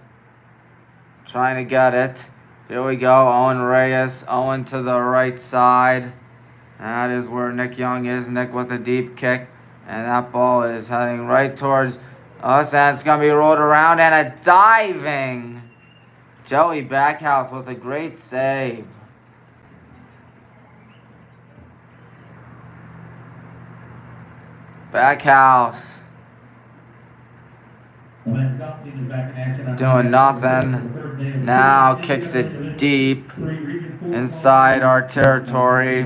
Trying to get it. Here we go. Owen Reyes. Owen to the right side. That is where Nick Young is. Nick with a deep kick. And that ball is heading right towards us. And it's going to be rolled around. And a diving Joey Backhouse with a great save. Backhouse doing nothing. Now kicks it deep inside our territory.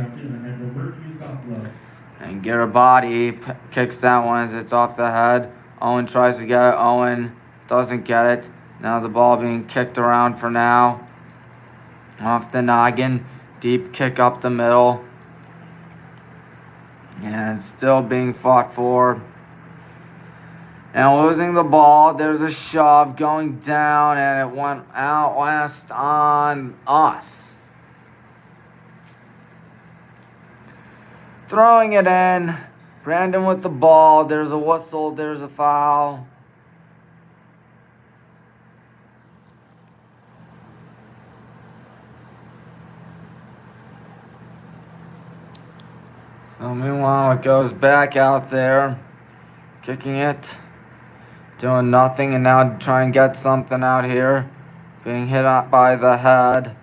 And Garabati kicks that one as it's off the head. Owen tries to get it. Owen doesn't get it. Now the ball being kicked around for now. Off the noggin. Deep kick up the middle. And still being fought for. And losing the ball. There's a shove going down, and it went out last on us. Throwing it in. Brandon with the ball. There's a whistle. There's a foul. So meanwhile, it goes back out there. Kicking it. Doing nothing, and now try and get something out here. Being hit up by the head.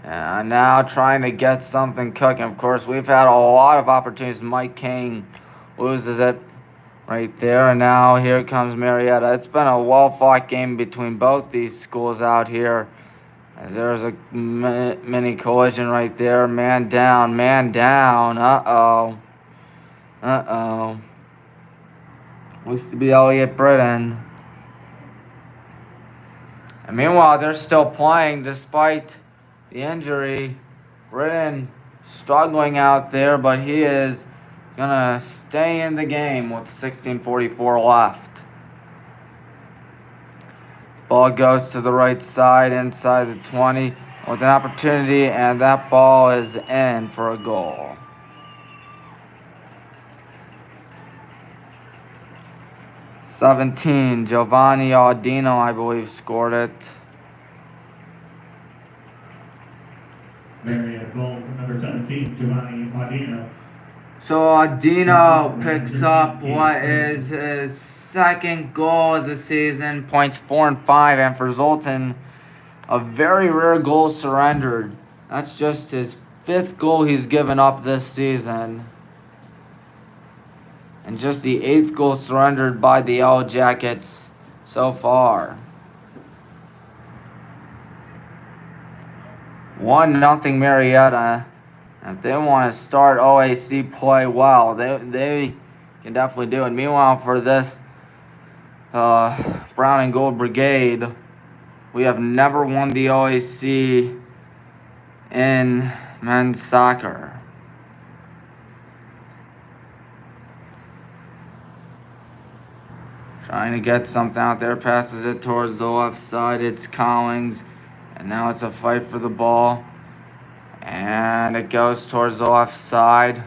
And now trying to get something cooking. Of course, we've had a lot of opportunities. Mike King loses it right there. And now here comes Marietta. It's been a well-fought game between both these schools out here. As there's a mini collision right there. Man down, man down. Uh-oh. Uh-oh. Looks to be Elliott Britton. And meanwhile, they're still playing despite the injury. Britton struggling out there, but he is going to stay in the game with 16:44 left. Ball goes to the right side, inside the 20, with an opportunity, and that ball is in for a goal. 17, Giovanni Audino, I believe, scored it.
Marietta goal for number 17, Giovanni Audino.
So Audino picks up what is his second goal of the season, points 4 and 5, and for Zoltan, a very rare goal surrendered. That's just his 5th goal he's given up this season. And just the 8th goal surrendered by the Yellow Jackets so far. 1-0 Marietta. If they want to start OAC play well, they can definitely do it. Meanwhile, for this Brown and Gold Brigade, we have never won the OAC in men's soccer. Trying to get something out there. Passes it towards the left side. It's Collins. And now it's a fight for the ball. And it goes towards the left side.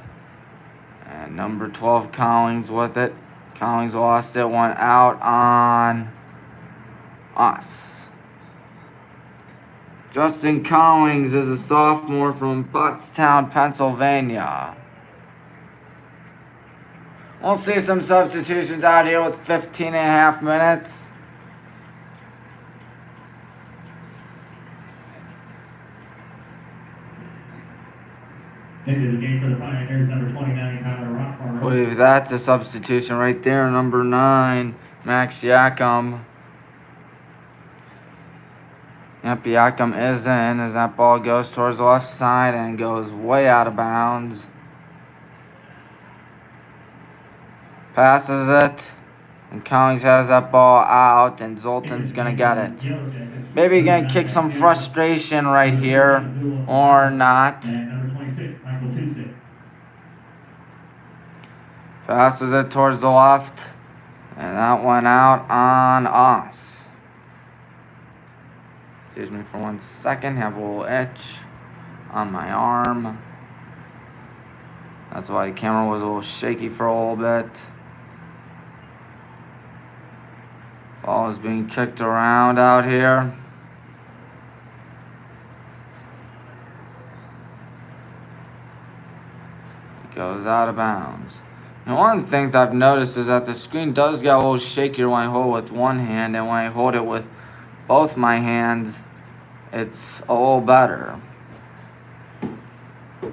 And number 12, Collins with it. Collins lost it. Went out on us. Justin Collins is a sophomore from Pottstown, Pennsylvania. We'll see some substitutions out here with 15.5 minutes.
Into the game for the Pioneers, number 29, Tyler Rockmore.
I believe that's a substitution right there. Number 9, Max Yakum. Yep, Yakum is in as that ball goes towards the left side and goes way out of bounds. Passes it. And Collins has that ball out, and Zoltan's going to get it. Maybe going to kick some frustration right here, or not. Passes it towards the left, and that went out on us. Excuse me for 1 second, have a little itch on my arm. That's why the camera was a little shaky for a little bit. Ball is being kicked around out here. It goes out of bounds. And one of the things I've noticed is that the screen does get a little shakier when I hold it with one hand, and when I hold it with both my hands, it's a little better.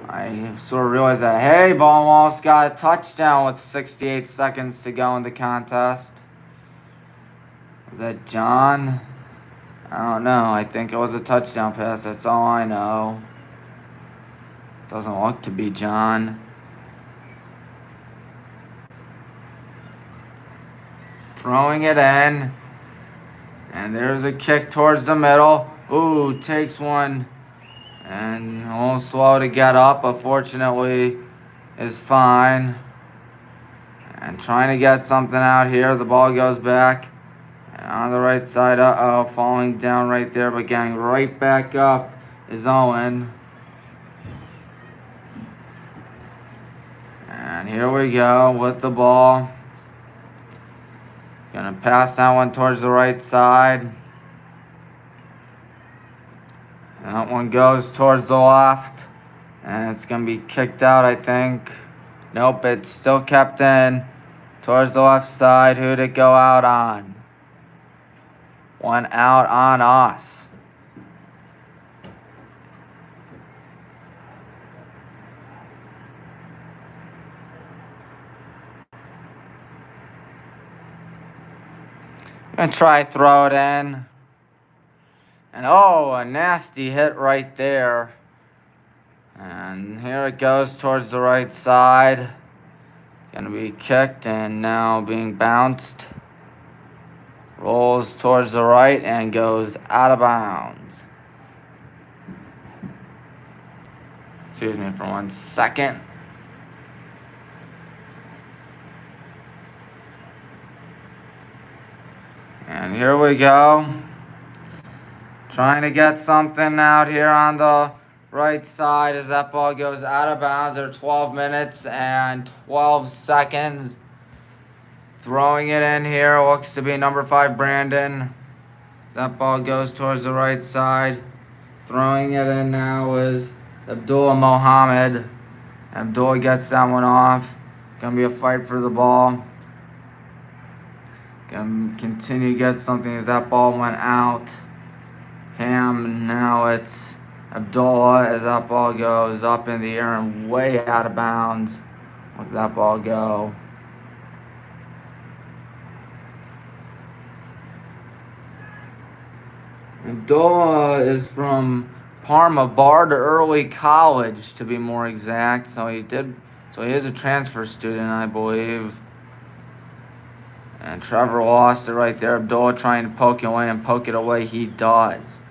I sort of realized that, hey, Wallace got a touchdown with 68 seconds to go in the contest. Was that John? I don't know. I think it was a touchdown pass. That's all I know. Doesn't look to be John. Throwing it in. And there's a kick towards the middle. Ooh, takes one. And a little slow to get up, but fortunately is fine. And trying to get something out here. The ball goes back. And on the right side, falling down right there, but getting right back up is Owen. And here we go with the ball. Gonna pass that one towards the right side. That one goes towards the left. And it's gonna be kicked out, I think. Nope, it's still kept in. Towards the left side. Who'd it go out on? One out on us. Gonna try throw it in. And oh, a nasty hit right there. And here it goes towards the right side. Gonna be kicked and now being bounced. Rolls towards the right and goes out of bounds. Excuse me for 1 second. And here we go. Trying to get something out here on the right side as that ball goes out of bounds. There are 12 minutes and 12 seconds. Throwing it in here. Looks to be number 5, Brandon. That ball goes towards the right side. Throwing it in now is Abdullah Mohammed. Abdullah gets that one off. Gonna be a fight for the ball. Gonna continue to get something as that ball went out. Now it's Abdullah as that ball goes up in the air and way out of bounds. Let that ball go. Abdullah is from Parma Bard Early College, to be more exact. So he is a transfer student, I believe. And Trevor lost it right there. Abdullah trying to poke it away, and poke it away he does.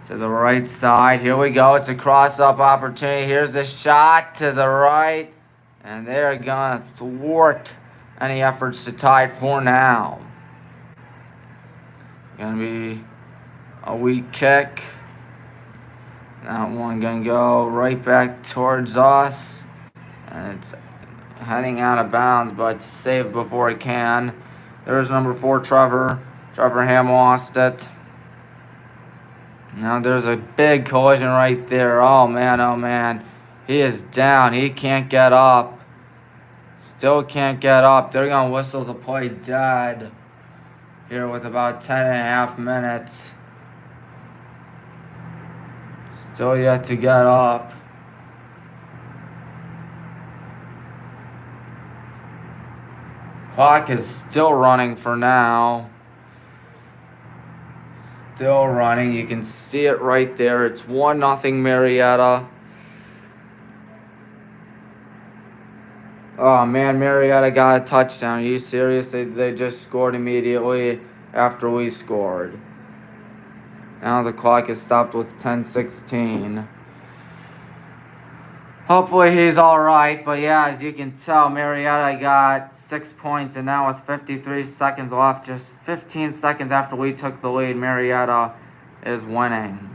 To the right side. Here we go. It's a cross-up opportunity. Here's the shot to the right. And they're going to thwart any efforts to tie it for now. Gonna be a weak kick. That one gonna go right back towards us. And it's heading out of bounds, but saved before it can. There's number 4, Trevor. Trevor Ham lost it. Now there's a big collision right there. Oh man, oh man. He is down. He can't get up. Still can't get up. They're going to whistle the play dead here with about 10.5 minutes. Still yet to get up. Clock is still running for now. Still running. You can see it right there. It's 1-0 Marietta. Oh man, Marietta got a touchdown. Are you serious? They just scored immediately after we scored. Now the clock is stopped with 10:16. Hopefully he's alright, but yeah, as you can tell, Marietta got 6 points, and now with 53 seconds left, just 15 seconds after we took the lead, Marietta is winning.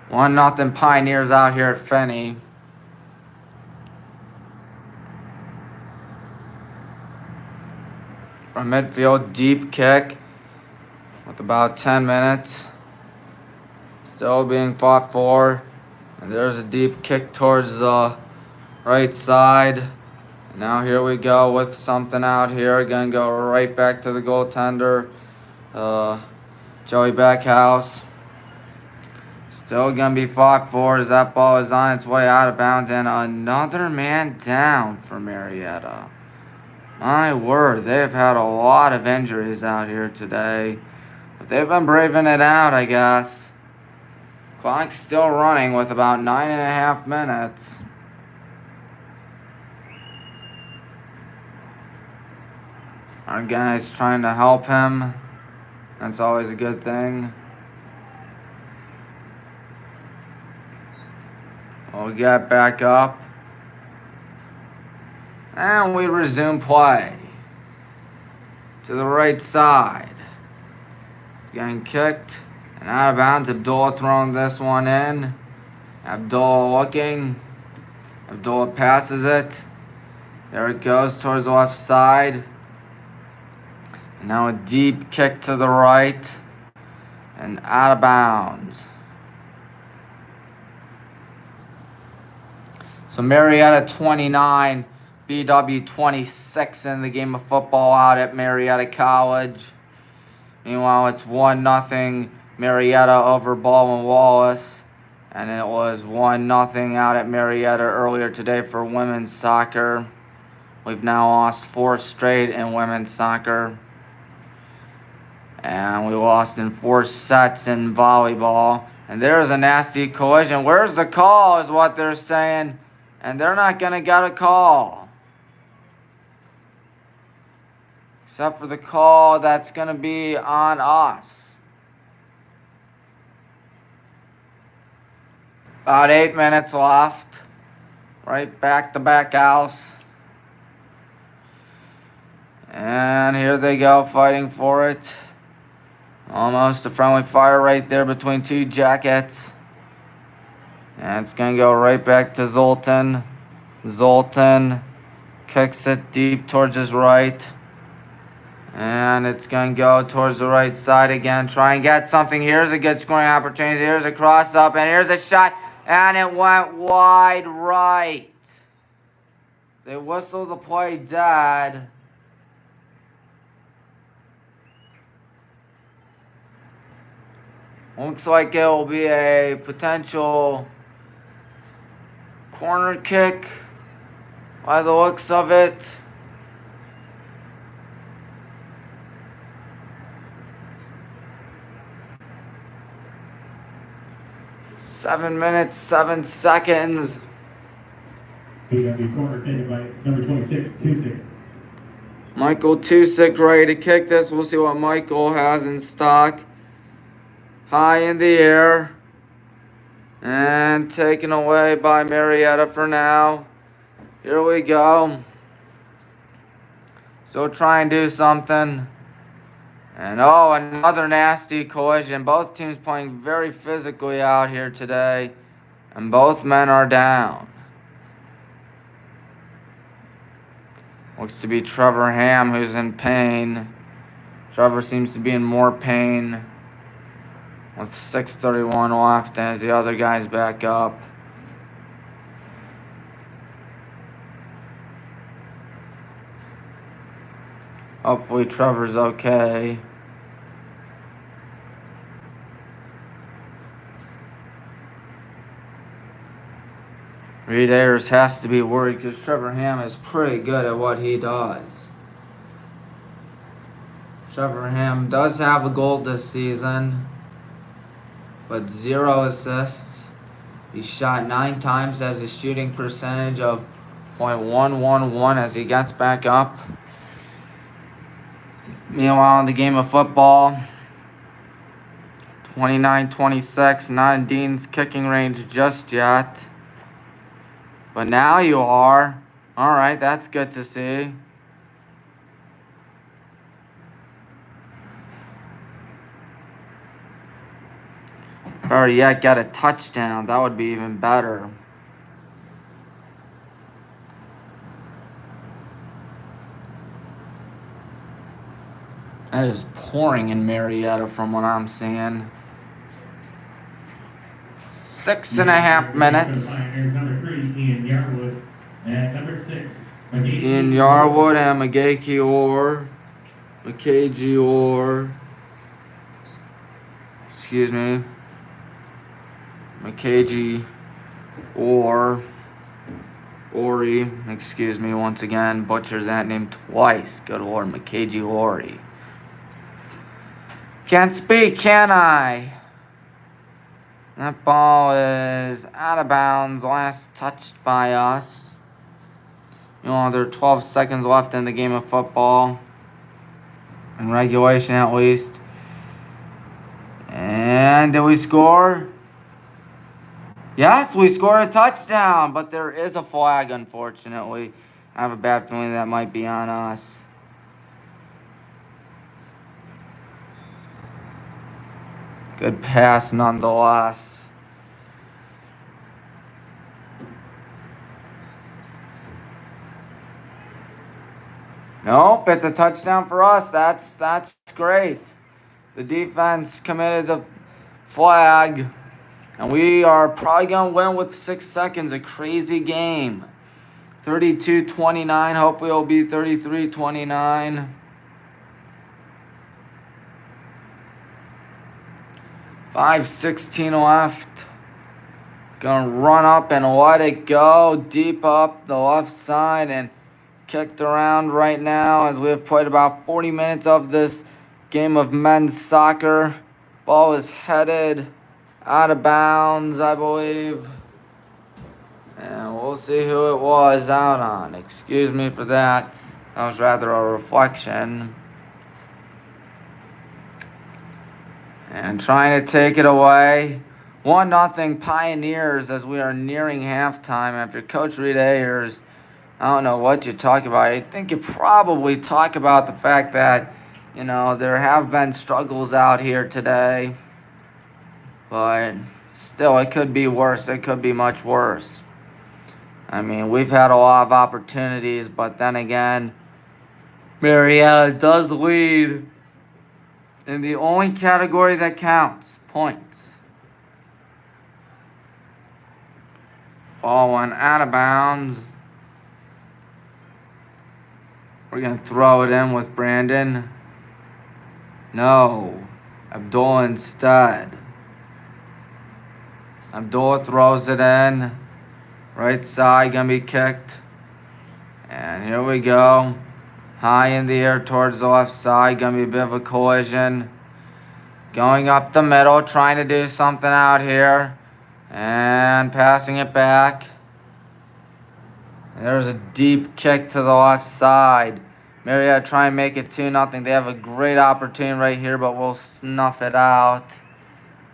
1-0 Pioneers out here at Finney. From midfield, deep kick with about 10 minutes. Still being fought for. And there's a deep kick towards the right side. And now here we go with something out here. Gonna go right back to the goaltender, Joey Backhouse. Still gonna be fought for as that ball is on its way out of bounds, and another man down for Marietta. My word, they've had a lot of injuries out here today, but they've been braving it out, I guess. Clock's still running with about 9.5 minutes. Our guy's trying to help him. That's always a good thing. We'll get back up. And we resume play. To the right side. It's getting kicked. And out of bounds. Abdullah throwing this one in. Abdullah looking. Abdullah passes it. There it goes towards the left side. And now a deep kick to the right. And out of bounds. So Marietta 29, BW 26 in the game of football out at Marietta College. Meanwhile, it's 1-0 Marietta over Baldwin Wallace. And it was 1-0 out at Marietta earlier today for women's soccer. We've now lost 4 straight in women's soccer. And we lost in 4 sets in volleyball. And there's a nasty collision. Where's the call is what they're saying. And they're not going to get a call. Except for the call that's going to be on us. About 8 minutes left. Right back to back house. And here they go fighting for it. Almost a friendly fire right there between 2 jackets. And it's going to go right back to Zoltan. Zoltan kicks it deep towards his right. And it's going to go towards the right side again. Try and get something. Here's a good scoring opportunity. Here's a cross up. And here's a shot. And it went wide right. They whistled the play dead. Looks like it will be a potential corner kick by the looks of it. Seven minutes, 7 seconds.
BW corner taken by number 26, Tusick.
Michael Tusick ready to kick this. We'll see what Michael has in stock. High in the air. And taken away by Marietta for now. Here we go. So Still trying to do something. And oh, another nasty collision. Both teams playing very physically out here today. And both men are down. Looks to be Trevor Ham who's in pain. Trevor seems to be in more pain with 6:31 left as the other guy's back up. Hopefully Trevor's okay. Reed Ayers has to be worried because Trevor Ham is pretty good at what he does. Trevor Ham does have a goal this season, but 0 assists. He shot 9 times, has a shooting percentage of .111 as he gets back up. Meanwhile, in the game of football, 29-26, not in Dean's kicking range just yet. But now you are. All right, that's good to see. Better yet, get a touchdown. That would be even better. It is pouring in Marietta from what I'm seeing. 6.5 minutes. Ian Yarwood and McKay Orr. Excuse me. McKay Ori. Excuse me once again. Butchers that name twice. Good Lord, McKay Ori. Can't speak, can I? That ball is out of bounds. Last touched by us. You know, there are 12 seconds left in the game of football. In regulation, at least. And did we score? Yes, we scored a touchdown. But there is a flag, unfortunately. I have a bad feeling that might be on us. Good pass nonetheless. Nope, it's a touchdown for us. That's great. The defense committed the flag. And we are probably going to win with 6 seconds. A crazy game. 32-29. Hopefully it'll be 33-29. 5:16 left. Gonna run up and let it go deep up the left side and kicked around right now as we have played about 40 minutes of this game of men's soccer. Ball is headed out of bounds, I believe. And we'll see who it was out on. Excuse me for that. That was rather a reflection. And trying to take it away. 1-0 Pioneers as we are nearing halftime after Coach Reed Ayers. I don't know what you talk about. I think you probably talk about the fact that, you know, there have been struggles out here today. But still, it could be worse. It could be much worse. I mean, we've had a lot of opportunities, but then again, Marietta does lead in the only category that counts, points. Ball went out of bounds. We're going to throw it in with Brandon. No. Abdul instead. Abdul throws it in. Right side going to be kicked. And here we go. High in the air towards the left side. Going to be a bit of a collision. Going up the middle. Trying to do something out here. And passing it back. There's a deep kick to the left side. Marietta trying to make it 2-0. They have a great opportunity right here, but we'll snuff it out.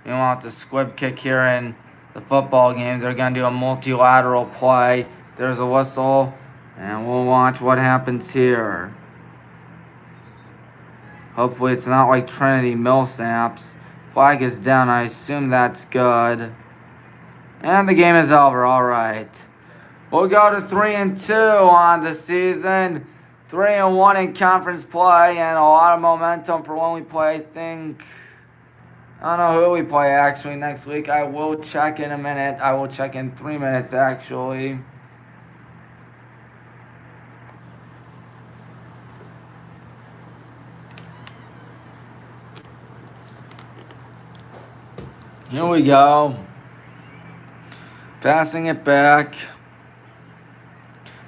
We want the squib kick here in the football game. They're going to do a multilateral play. There's a whistle, and we'll watch what happens here. Hopefully it's not like Trinity Millsaps. Flag is down. I assume that's good. And the game is over. All right. We'll go to 3-2 on the season. 3-1 in conference play, and a lot of momentum for when we play. I don't know who we play actually next week. I will check in a minute. I will check in 3 minutes actually. Here we go. Passing it back.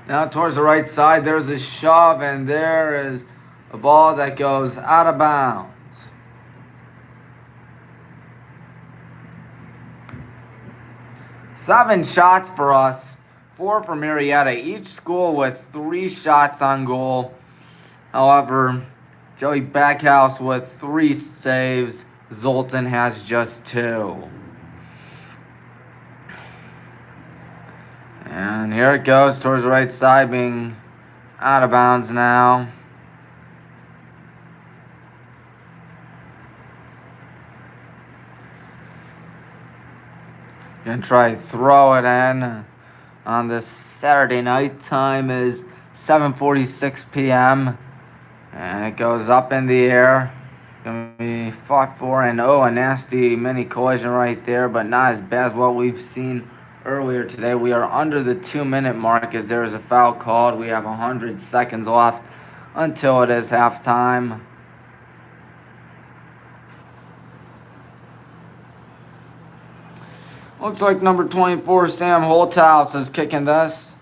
Now towards the right side, there's a shove, and there is a ball that goes out of bounds. Seven shots for us, 4 for Marietta. Each school with 3 shots on goal. However, Joey Backhouse with 3 saves. Zoltan has just 2. And here it goes towards the right side, being out of bounds now. Gonna try to throw it in on this Saturday night. Time is 7:46 p.m. And it goes up in the air. Gonna be fought for, and a nasty mini collision right there, but not as bad as what we've seen earlier today. We are under the 2-minute mark as there is a foul called. We have 100 seconds left until it is halftime. Looks like number 24, Sam Holthouse, is kicking this.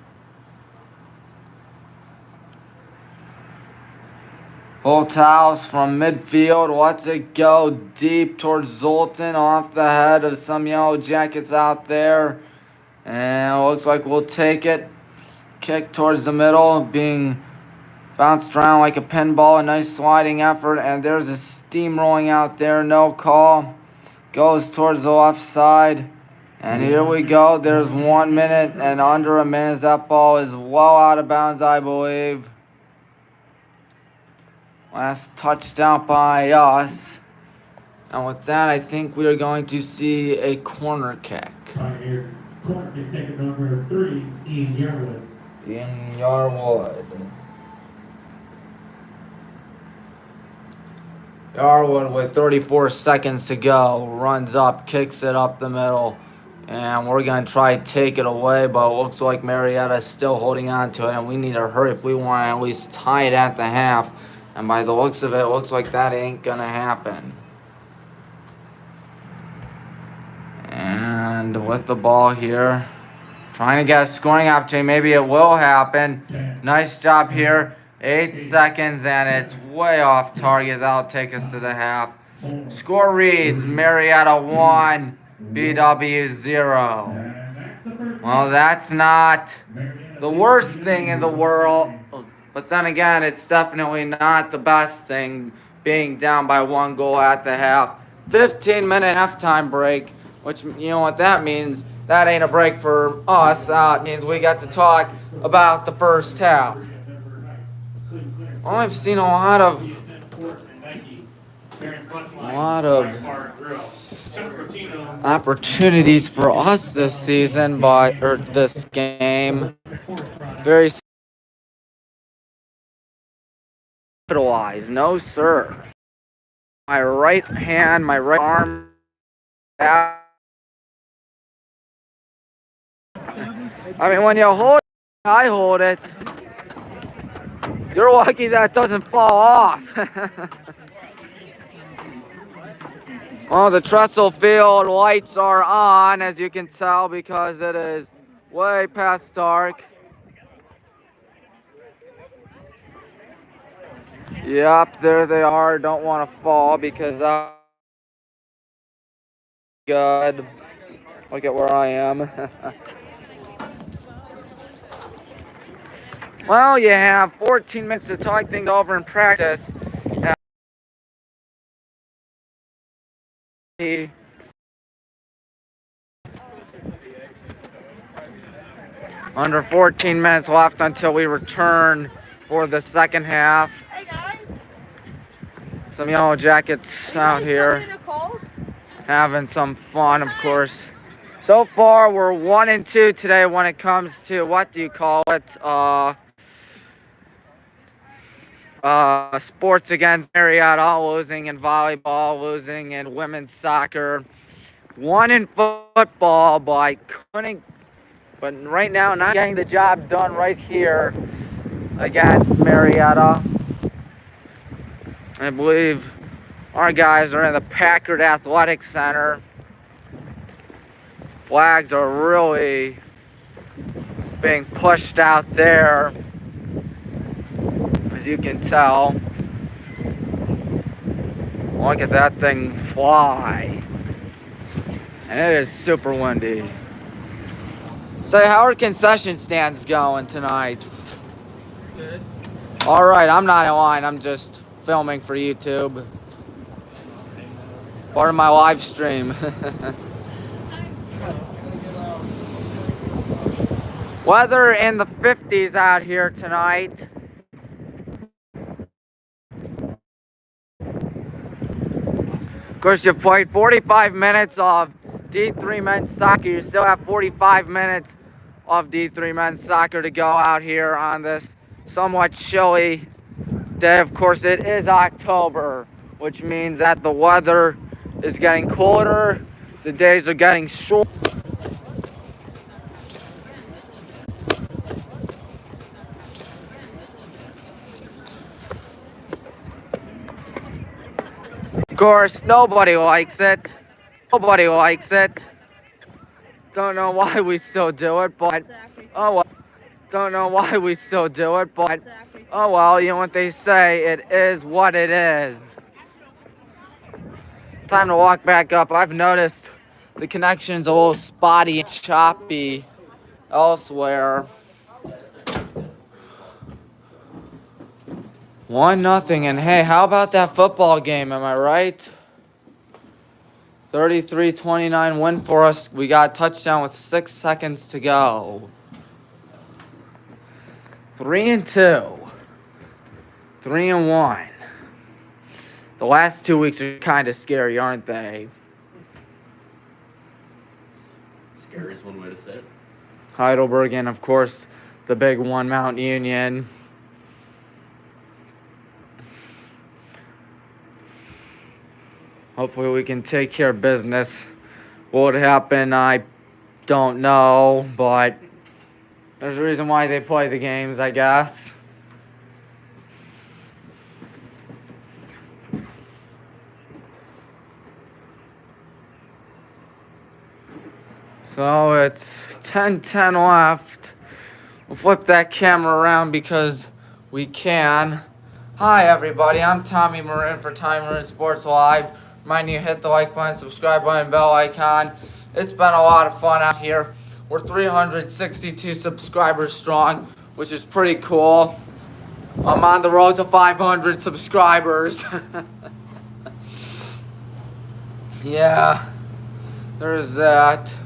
Holthouse from midfield lets it go deep towards Zoltan, off the head of some Yellow Jackets out there. And it looks like we'll take it. Kick towards the middle, being bounced around like a pinball. A nice sliding effort, and there's a steamrolling out there. No call. Goes towards the left side. And here we go. There's 1 minute and under a minute. That ball is well out of bounds, I believe. Last touchdown by us. And with that, I think we are going to see a corner kick.
Corner kick taken number 3, Ian Yarwood.
Ian Yarwood. Yarwood with 34 seconds to go. Runs up, kicks it up the middle. And we're going to try to take it away, but it looks like Marietta is still holding on to it, and we need to hurry if we want to at least tie it at the half. And by the looks of it, it looks like that ain't going to happen. And with the ball here, trying to get a scoring opportunity. Maybe it will happen. Nice job here. 8 seconds, and it's way off target. That'll take us to the half. Score reads Marietta 1, BW 0. Well, that's not the worst thing in the world. But then again, it's definitely not the best thing being down by 1 goal at the half. 15-minute halftime break, which, you know what that means? That ain't a break for us. That means we got to talk about the first half. Well, I've seen a lot of opportunities for us this season, or this game. Very capitalized. No, sir. My right hand, my right arm. I mean, when you hold it, I hold it. You're lucky that doesn't fall off. Well, the trestle field lights are on, as you can tell, because it is way past dark. Yep, there they are. Don't want to fall because I'm good. Look at where I am. Well, you have 14 minutes to talk things over in practice. Under 14 minutes left until we return for the second half.
Hey guys.
Some Yellow Jackets out here having some fun, of course. So far, we're 1-2 today when it comes to, what do you call it? Sports against Marietta, losing in volleyball, losing in women's soccer. Won in football, but I couldn't. But right now, not getting the job done right here against Marietta. I believe our guys are in the Packard Athletic Center. Flags are really being pushed out there, as you can tell. Look at that thing fly. And it is super windy. So how are concession stands going tonight?
Good.
Alright, I'm not in line, I'm just filming for YouTube. Part of my live stream. Weather in the 50s out here tonight. Of course, you've played 45 minutes of D3 men's soccer. You still have 45 minutes of D3 men's soccer to go out here on this somewhat chilly day. Of course, it is October, which means that the weather is getting colder. The days are getting short. Of course, nobody likes it. Nobody likes it. Don't know why we still do it, but oh well. Don't know why we still do it, but oh well, you know what they say, it is what it is. Time to walk back up. I've noticed the connection's a little spotty and choppy elsewhere. 1-0, and hey, how about that football game, am I right? 33-29 win for us. We got a touchdown with 6 seconds to go. 3-2. 3-1. The last 2 weeks are kind of scary, aren't they?
Scary is one way to say it.
Heidelberg and, of course, the big one, Mount Union. Hopefully we can take care of business. What would happen, I don't know, but there's a reason why they play the games, I guess. So it's 10-10 left. We'll flip that camera around because we can. Hi everybody, I'm Tommy Marin for Tommy Marin Sports Live. Reminding you to hit the like button, subscribe button, bell icon. It's been a lot of fun out here. We're 362 subscribers strong, which is pretty cool. I'm on the road to 500 subscribers. Yeah, there's that.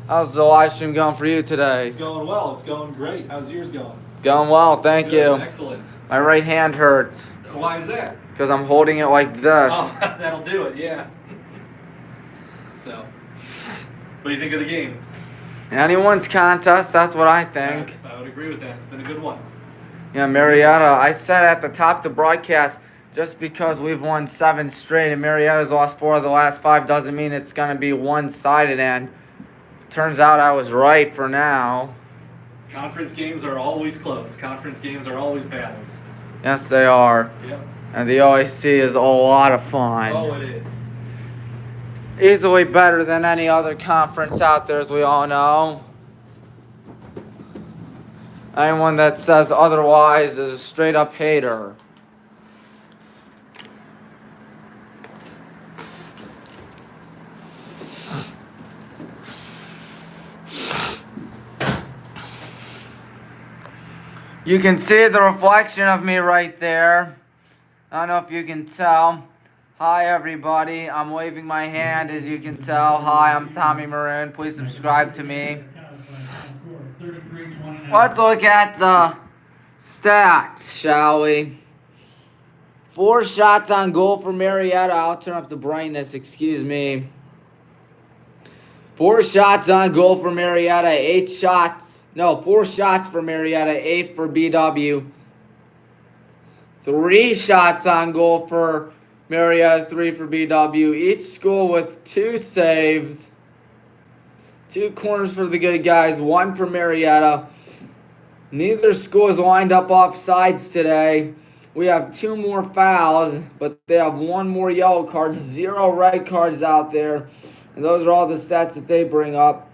How's the live stream going for you today?
It's going well. It's going great. How's yours going?
Going well, thank
Good.
you.
Excellent.
My right hand hurts
Why is that?
because I'm holding it like this.
Oh, that'll do it. Yeah. So, what do you think of the game?
Anyone's contest, that's what I think.
I would agree with that. It's been a good one.
Yeah, Marietta, I said at the top of the broadcast, just because we've won 7 straight and Marietta's lost 4 of the last 5 doesn't mean it's going to be one-sided, and turns out I was right for now.
Conference games are always close. Conference games are always battles.
Yes, they are.
Yep.
And the OAC is a lot of fun.
Oh, it is.
Easily better than any other conference out there, as we all know. Anyone that says otherwise is a straight-up hater. You can see the reflection of me right there. I don't know if you can tell. Hi everybody, I'm waving my hand as you can tell. Hi, I'm Tommy Marin. Please subscribe to me. Let's look at the stats, shall we? 4 shots on goal for Marietta. I'll turn up the brightness, excuse me. 4 shots on goal for Marietta. 4 shots for Marietta, 8 for BW. 3 shots on goal for Marietta, 3 for BW. Each school with 2 saves. 2 corners for the good guys, 1 for Marietta. Neither school is lined up offsides today. We have 2 more fouls, but they have 1 more yellow card, 0 red cards out there. And those are all the stats that they bring up.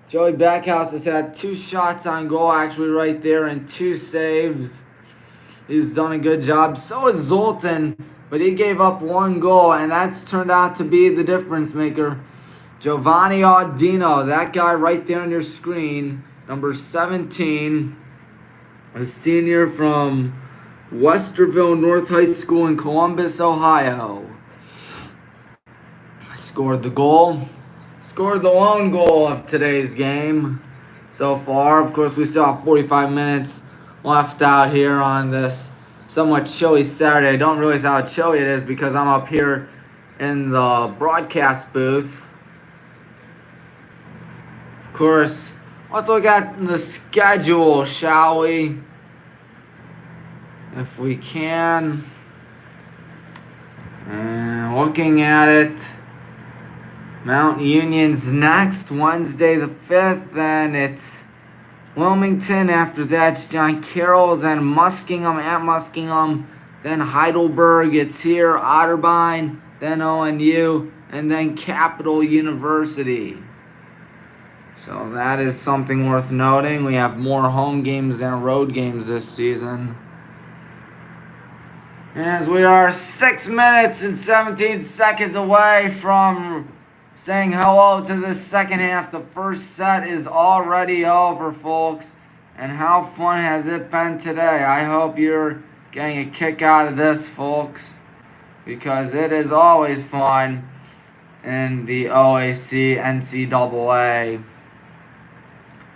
Joey Backhouse has had 2 shots on goal actually right there and 2 saves. He's done a good job. So is Zoltan, but he gave up 1 goal, and that's turned out to be the difference maker. Giovanni Audino, that guy right there on your screen, number 17, a senior from Westerville North High School in Columbus, Ohio. Scored the goal. Scored the lone goal of today's game so far. Of course, we still have 45 minutes left out here on this somewhat chilly Saturday. I don't realize how chilly it is because I'm up here in the broadcast booth. Of course, let's look at the schedule, shall we? If we can. And looking at it, Mount Union's next, Wednesday the 5th. Then it's Wilmington. After that, it's John Carroll. Then Muskingum at Muskingum. Then Heidelberg. It's here. Otterbein. Then ONU. And then Capital University. So that is something worth noting. We have more home games than road games this season. As we are 6 minutes and 17 seconds away from saying hello to the second half. The first set is already over, folks. And how fun has it been today? I hope you're getting a kick out of this, folks, because it is always fun in the OAC NCAA.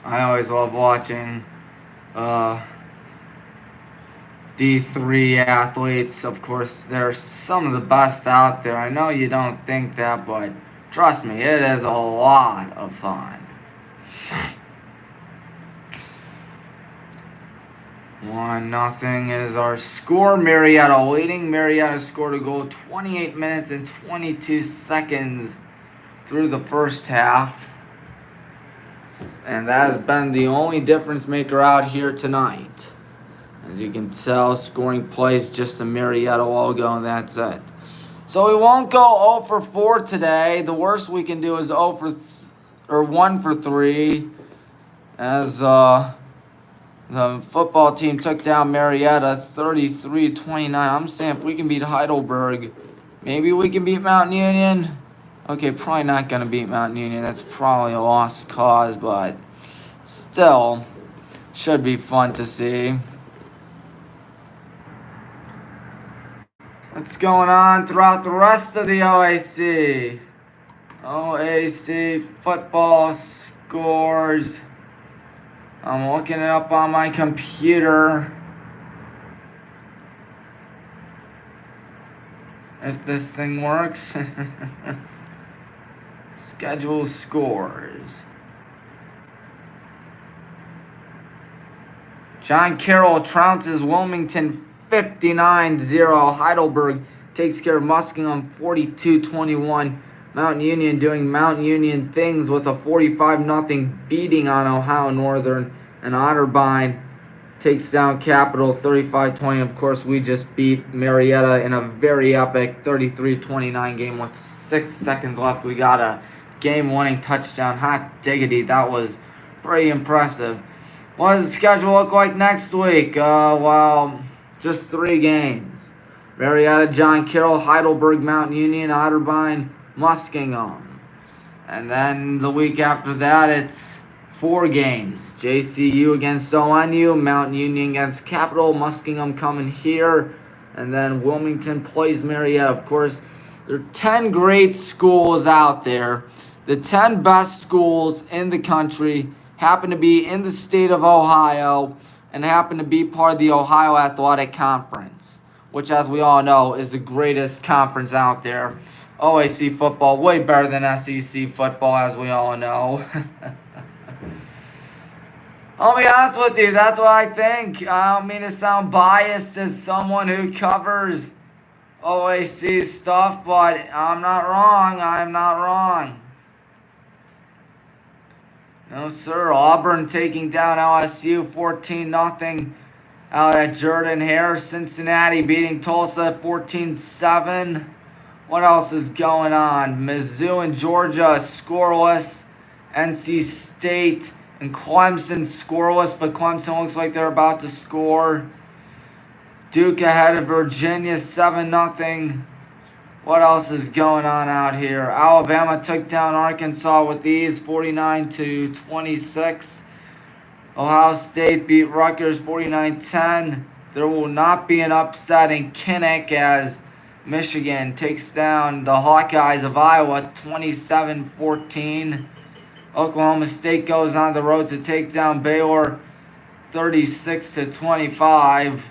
I always love watching D3 athletes. Of course, they're some of the best out there. I know you don't think that, but trust me, it is a lot of fun. 1-0 is our score. Marietta leading. Marietta scored a goal 28 minutes and 22 seconds through the first half. And that has been the only difference maker out here tonight. As you can tell, scoring plays just the Marietta logo, and that's it. So we won't go 0 for 4 today. The worst we can do is 1 for 3. As the football team took down Marietta 33-29. I'm saying if we can beat Heidelberg, maybe we can beat Mount Union. Okay, probably not going to beat Mount Union. That's probably a lost cause, but still should be fun to see. What's going on throughout the rest of the OAC? OAC football scores. I'm looking it up on my computer. If this thing works. Schedule scores. John Carroll trounces Wilmington 59-0. Heidelberg takes care of Muskingum 42-21. Mount Union doing Mount Union things with a 45-0 beating on Ohio Northern. And Otterbein takes down Capital 35-20. Of course, we just beat Marietta in a very epic 33-29 game with 6 seconds left. We got a game-winning touchdown. Hot diggity, that was pretty impressive. What does the schedule look like next week? Well, just 3 games. Marietta, John Carroll, Heidelberg, Mount Union, Otterbein, Muskingum. And then the week after that, it's 4 games. JCU against ONU, Mount Union against Capital, Muskingum coming here, and then Wilmington plays Marietta. Of course, there are 10 great schools out there. The 10 best schools in the country happen to be in the state of Ohio and happen to be part of the Ohio Athletic Conference, which, as we all know, is the greatest conference out there. OAC football, way better than SEC football, as we all know. I'll be honest with you, that's what I think. I don't mean to sound biased as someone who covers OAC stuff, but I'm not wrong. I'm not wrong. No, sir. Auburn taking down LSU 14-0 out at Jordan-Hare. Cincinnati beating Tulsa 14-7. What else is going on? Mizzou and Georgia scoreless. NC State and Clemson scoreless, but Clemson looks like they're about to score. Duke ahead of Virginia 7-0. What else is going on out here? Alabama took down Arkansas with ease 49-26. Ohio State beat Rutgers 49-10. There will not be an upset in Kinnick as Michigan takes down the Hawkeyes of Iowa 27-14. Oklahoma State goes on the road to take down Baylor 36-25.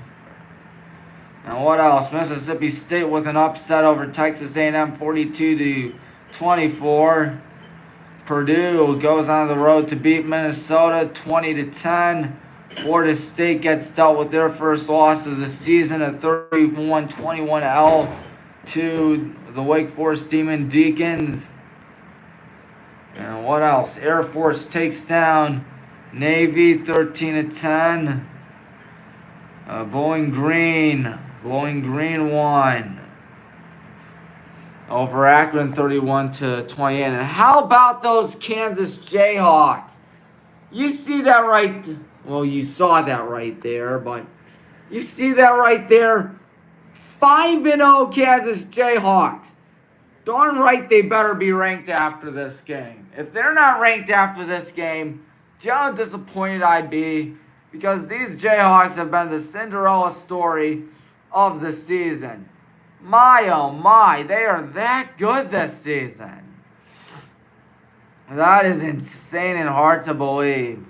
And what else? Mississippi State with an upset over Texas A&M 42-24. Purdue goes on the road to beat Minnesota 20-10. Florida State gets dealt with their first loss of the season, a 31-21 L to the Wake Forest Demon Deacons. And what else? Air Force takes down Navy 13-10. Bowling Green won over Akron 31-28. And how about those Kansas Jayhawks? You see that right? Well, you saw that right there, but you see that right there? 5-0 Kansas Jayhawks. Darn right they better be ranked after this game. If they're not ranked after this game, do you know how disappointed I'd be? Because these Jayhawks have been the Cinderella story of the season. My oh my, they are that good this season. That is insane and hard to believe.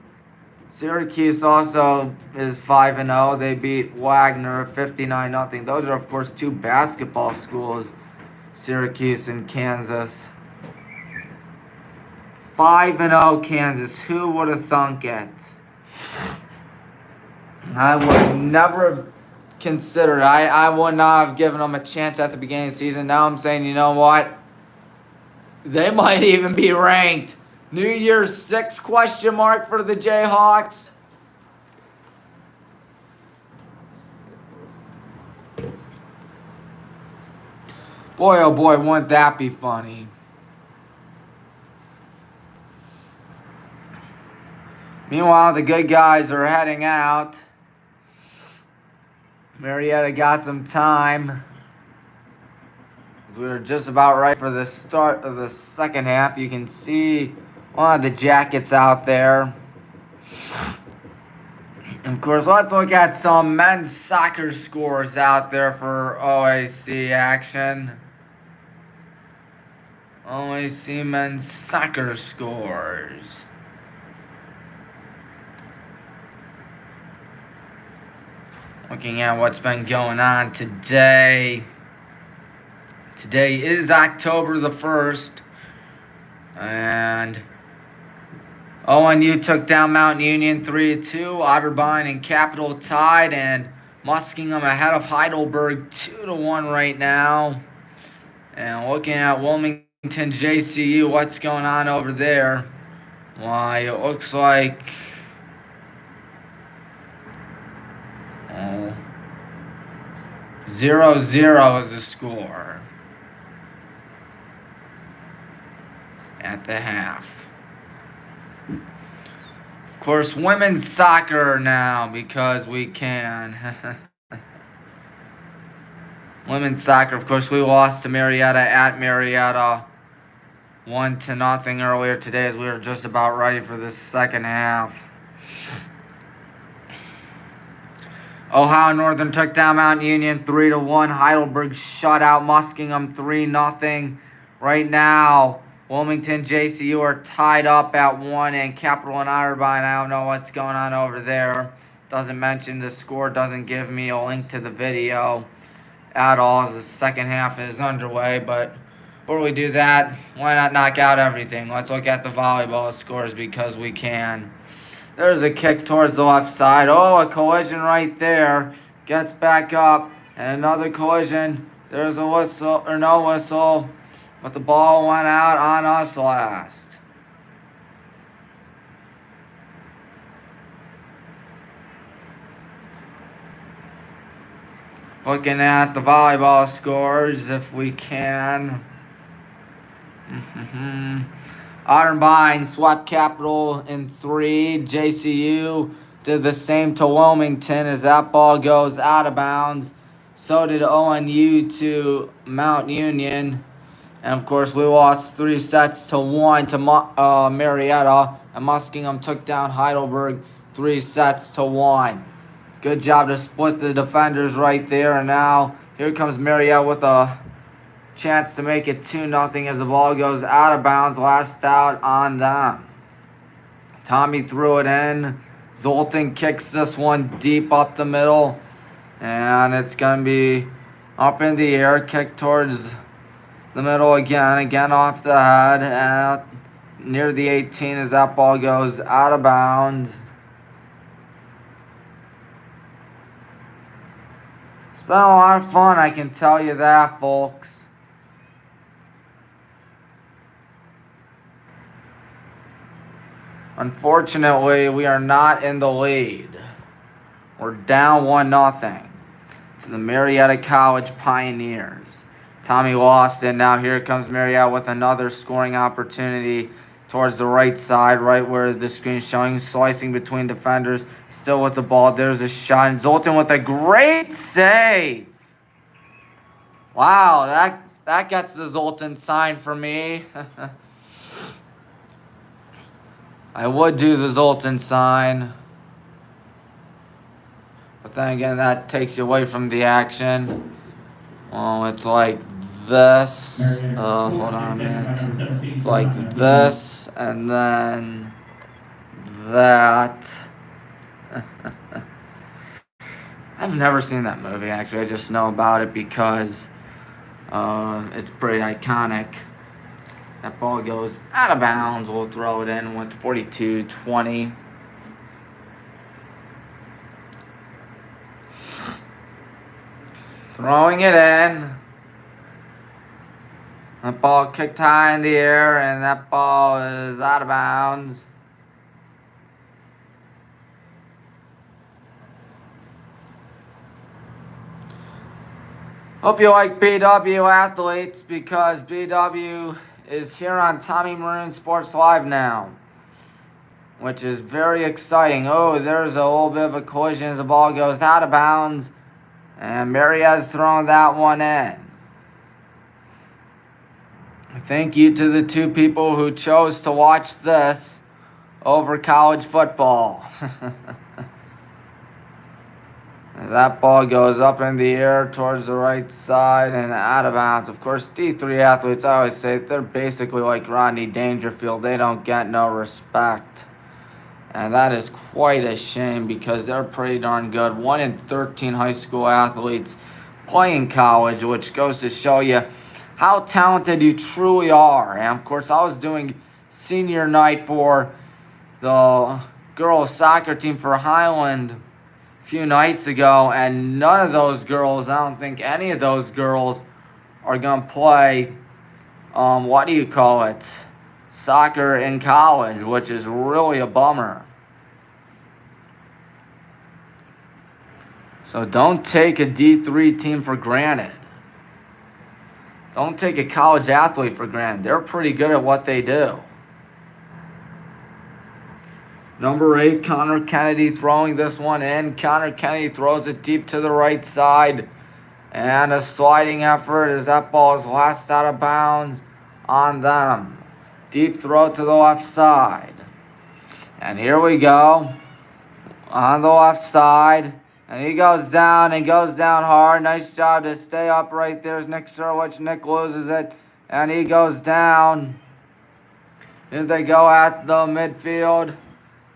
Syracuse also is 5-0. They beat Wagner 59-0. Those are, of course, two basketball schools, Syracuse and Kansas. 5-0 Kansas. Who would have thunk it? I would never have considered. I would not have given them a chance at the beginning of the season. Now I'm saying, you know what? They might even be ranked. New Year's 6 question mark for the Jayhawks. Boy, oh boy, wouldn't that be funny. Meanwhile, the good guys are heading out. Marietta got some time. As we were just about right for the start of the second half. You can see one of the jackets out there. And of course, let's look at some men's soccer scores out there for OAC action. OAC men's soccer scores. Looking at what's been going on today. Today is October the 1st. And ONU took down Mount Union 3-2. Otterbein and Capital tied. And Muskingum ahead of Heidelberg 2-1 right now. And looking at Wilmington JCU, what's going on over there? Why, it looks like 0-0 is the score at the half. Of course, women's soccer now because we can. Women's soccer, of course, we lost to Marietta at Marietta 1-0 earlier today as we were just about ready for the second half. Ohio Northern took down Mount Union 3-1. Heidelberg shut out Muskingum 3-0. Right now, Wilmington JCU are tied up at 1, and Capital and Otterbein, I don't know what's going on over there. Doesn't mention the score, doesn't give me a link to the video. at all as the second half is underway. But before we do that, why not knock out everything? Let's look at the volleyball scores because we can. There's a kick towards the left side. Oh, a collision right there. Gets back up. And another collision. There's a whistle, or no whistle. But the ball went out on us last. Looking at the volleyball scores, if we can. Otterbein swept Capital in 3. JCU did the same to Wilmington as that ball goes out of bounds. So did ONU to Mount Union. And of course, we lost 3-1 to Marietta. And Muskingum took down Heidelberg 3-1. Good job to split the defenders right there. And now here comes Marietta with a chance to make it 2-0 as the ball goes out of bounds. Last out on them. Tommy threw it in. Zoltan kicks this one deep up the middle. And it's going to be up in the air. Kick towards the middle again. Again off the head. Near the 18 as that ball goes out of bounds. It's been a lot of fun, I can tell you that, folks. Unfortunately, we are not in the lead. We're down 1-0 to the Marietta College Pioneers. Tommy lost it. Now here comes Marietta with another scoring opportunity towards the right side, right where the screen's showing, slicing between defenders, still with the ball. There's a shot, and Zoltan with a great save. Wow, that gets the Zoltan sign for me. I would do the Zoltan sign, but then again, that takes you away from the action. Well, it's like this. Hold on a minute. It's like this, and then that. I've never seen that movie, actually. I just know about it because it's pretty iconic. That ball goes out of bounds. We'll throw it in with 42-20. Throwing it in. That ball kicked high in the air, and that ball is out of bounds. Hope you like BW athletes, because BW is here on Tommy Maroon Sports Live now, which is very exciting. Oh, there's a little bit of a collision as the ball goes out of bounds, and Marietta's thrown that one in. Thank you to the two people who chose to watch this over college football. That ball goes up in the air towards the right side and out of bounds. Of course, D3 athletes, I always say, they're basically like Rodney Dangerfield. They don't get no respect. And that is quite a shame, because they're pretty darn good. 1 in 13 high school athletes play in college, which goes to show you how talented you truly are. And of course, I was doing senior night for the girls soccer team for Highland a few nights ago, and none of those girls, I don't think any of those girls are going to play, soccer in college, which is really a bummer. So don't take a D3 team for granted. Don't take a college athlete for granted. They're pretty good at what they do. Number 8, Connor Kennedy throwing this one in. Connor Kennedy throws it deep to the right side. And a sliding effort as that ball is last out of bounds on them. Deep throw to the left side. And here we go. On the left side. And he goes down and goes down hard. Nice job to stay up right there. There's Nick Serwich. Nick loses it. And he goes down. Here they go at the midfield.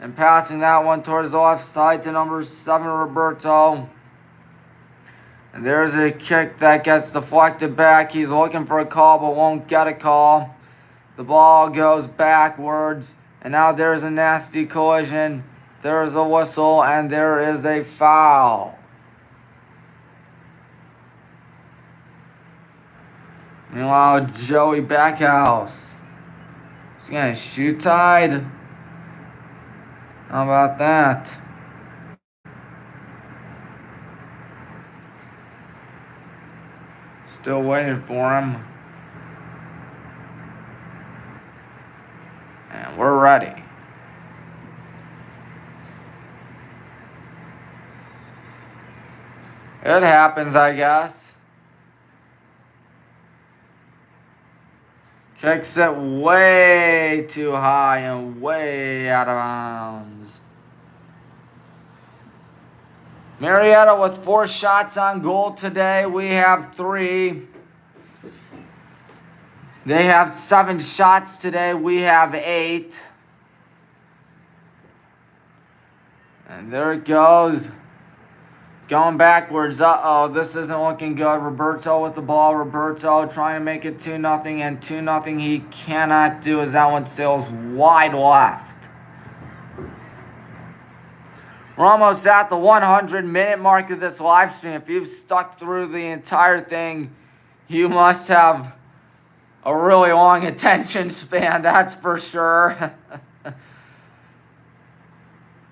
And passing that one towards the left side to number 7, Roberto. And there's a kick that gets deflected back. He's looking for a call but won't get a call. The ball goes backwards. And now there's a nasty collision. There's a whistle and there is a foul. Meanwhile, Joey Backhouse is going to shoot tied. How about that? Still waiting for him. And we're ready. It happens, I guess. Kicks it way too high and way out of bounds. Marietta with 4 shots on goal today. We have 3. They have 7 shots today. We have 8. And there it goes. Going backwards. Uh-oh, this isn't looking good. Roberto with the ball. Roberto trying to make it 2-0. And 2-0 he cannot do as that one sails wide left. We're almost at the 100-minute mark of this live stream. If you've stuck through the entire thing, you must have a really long attention span, that's for sure.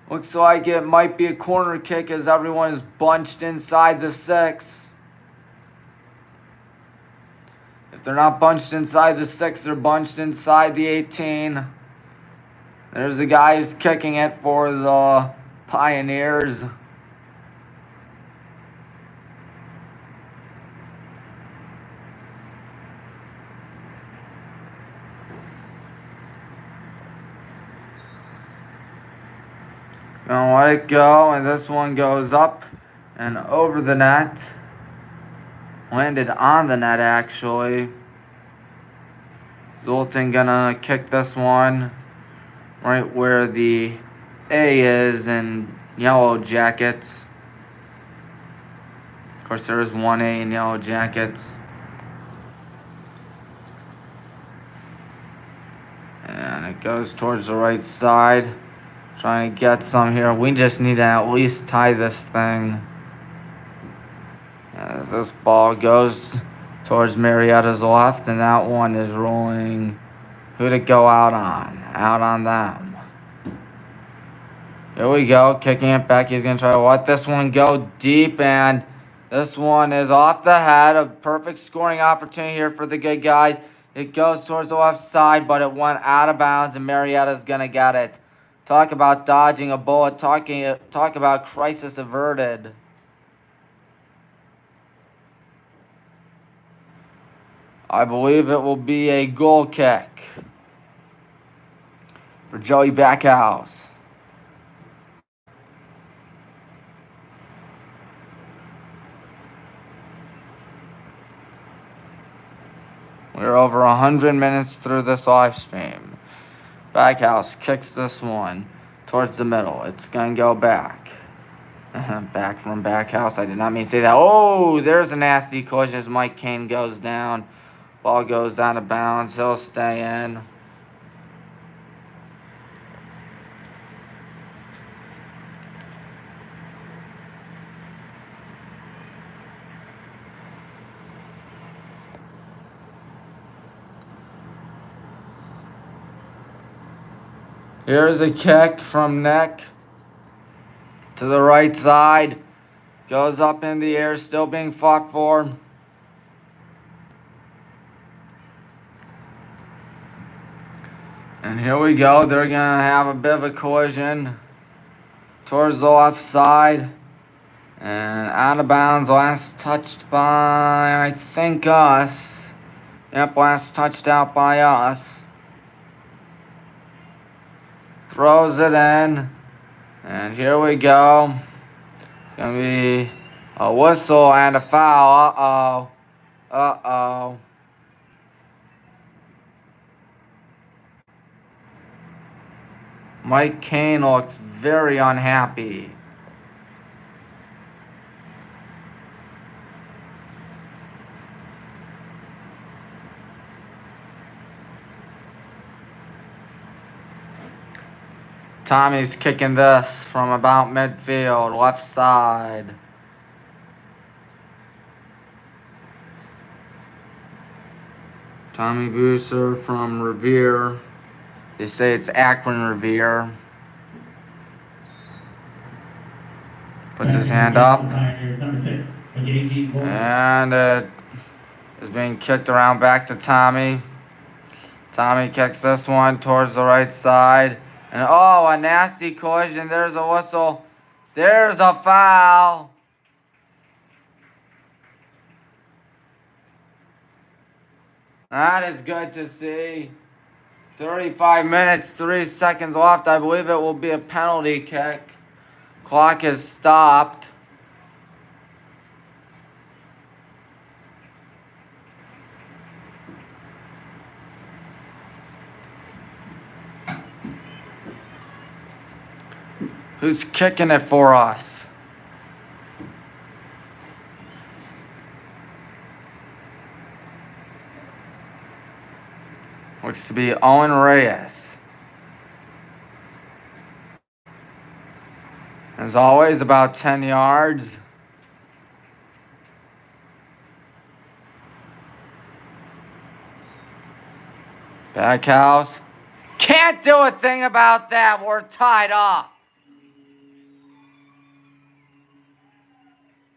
Looks like it might be a corner kick as everyone is bunched inside the 6. If they're not bunched inside the 6, they're bunched inside the 18. There's the guy who's kicking it for the Pioneers. Gonna let it go, and this one goes up and over the net. Landed on the net, actually. Zoltan gonna kick this one right where the A is in Yellow Jackets. Of course, there is one A in Yellow Jackets. And it goes towards the right side. Trying to get some here. We just need to at least tie this thing. As this ball goes towards Marietta's left, and that one is rolling. Who'd it go out on? Out on them. Here we go. Kicking it back. He's going to try to let this one go deep, and this one is off the head. A perfect scoring opportunity here for the good guys. It goes towards the left side, but it went out of bounds, and Marietta's going to get it. Talk about dodging a bullet. Talk about crisis averted. I believe it will be a goal kick for Joey Backhouse. We're over 100 minutes through this live stream. Backhouse kicks this one towards the middle. It's going to go back. Back from Backhouse. I did not mean to say that. Oh, there's a nasty collision as Mike Kane goes down. Ball goes out of bounds. He'll stay in. Here's a kick from Nick to the right side. Goes up in the air, still being fought for. And here we go. They're going to have a bit of a collision towards the left side. And out of bounds, last touched by, I think, us. Yep, last touched out by us. Throws it in. And here we go. Gonna be a whistle and a foul. Uh-oh. Mike Kane looks very unhappy. Tommy's kicking this from about midfield, left side. Tommy Booser from Revere. They say it's Akron Revere. Puts his hand up. And it is being kicked around back to Tommy. Tommy kicks this one towards the right side. And oh, a nasty collision. There's a whistle. There's a foul. That is good to see. 35 minutes, 3 seconds left. I believe it will be a penalty kick. Clock has stopped. Who's kicking it for us? Looks to be Owen Reyes. As always, about 10 yards. Back house. Can't do a thing about that. We're tied up.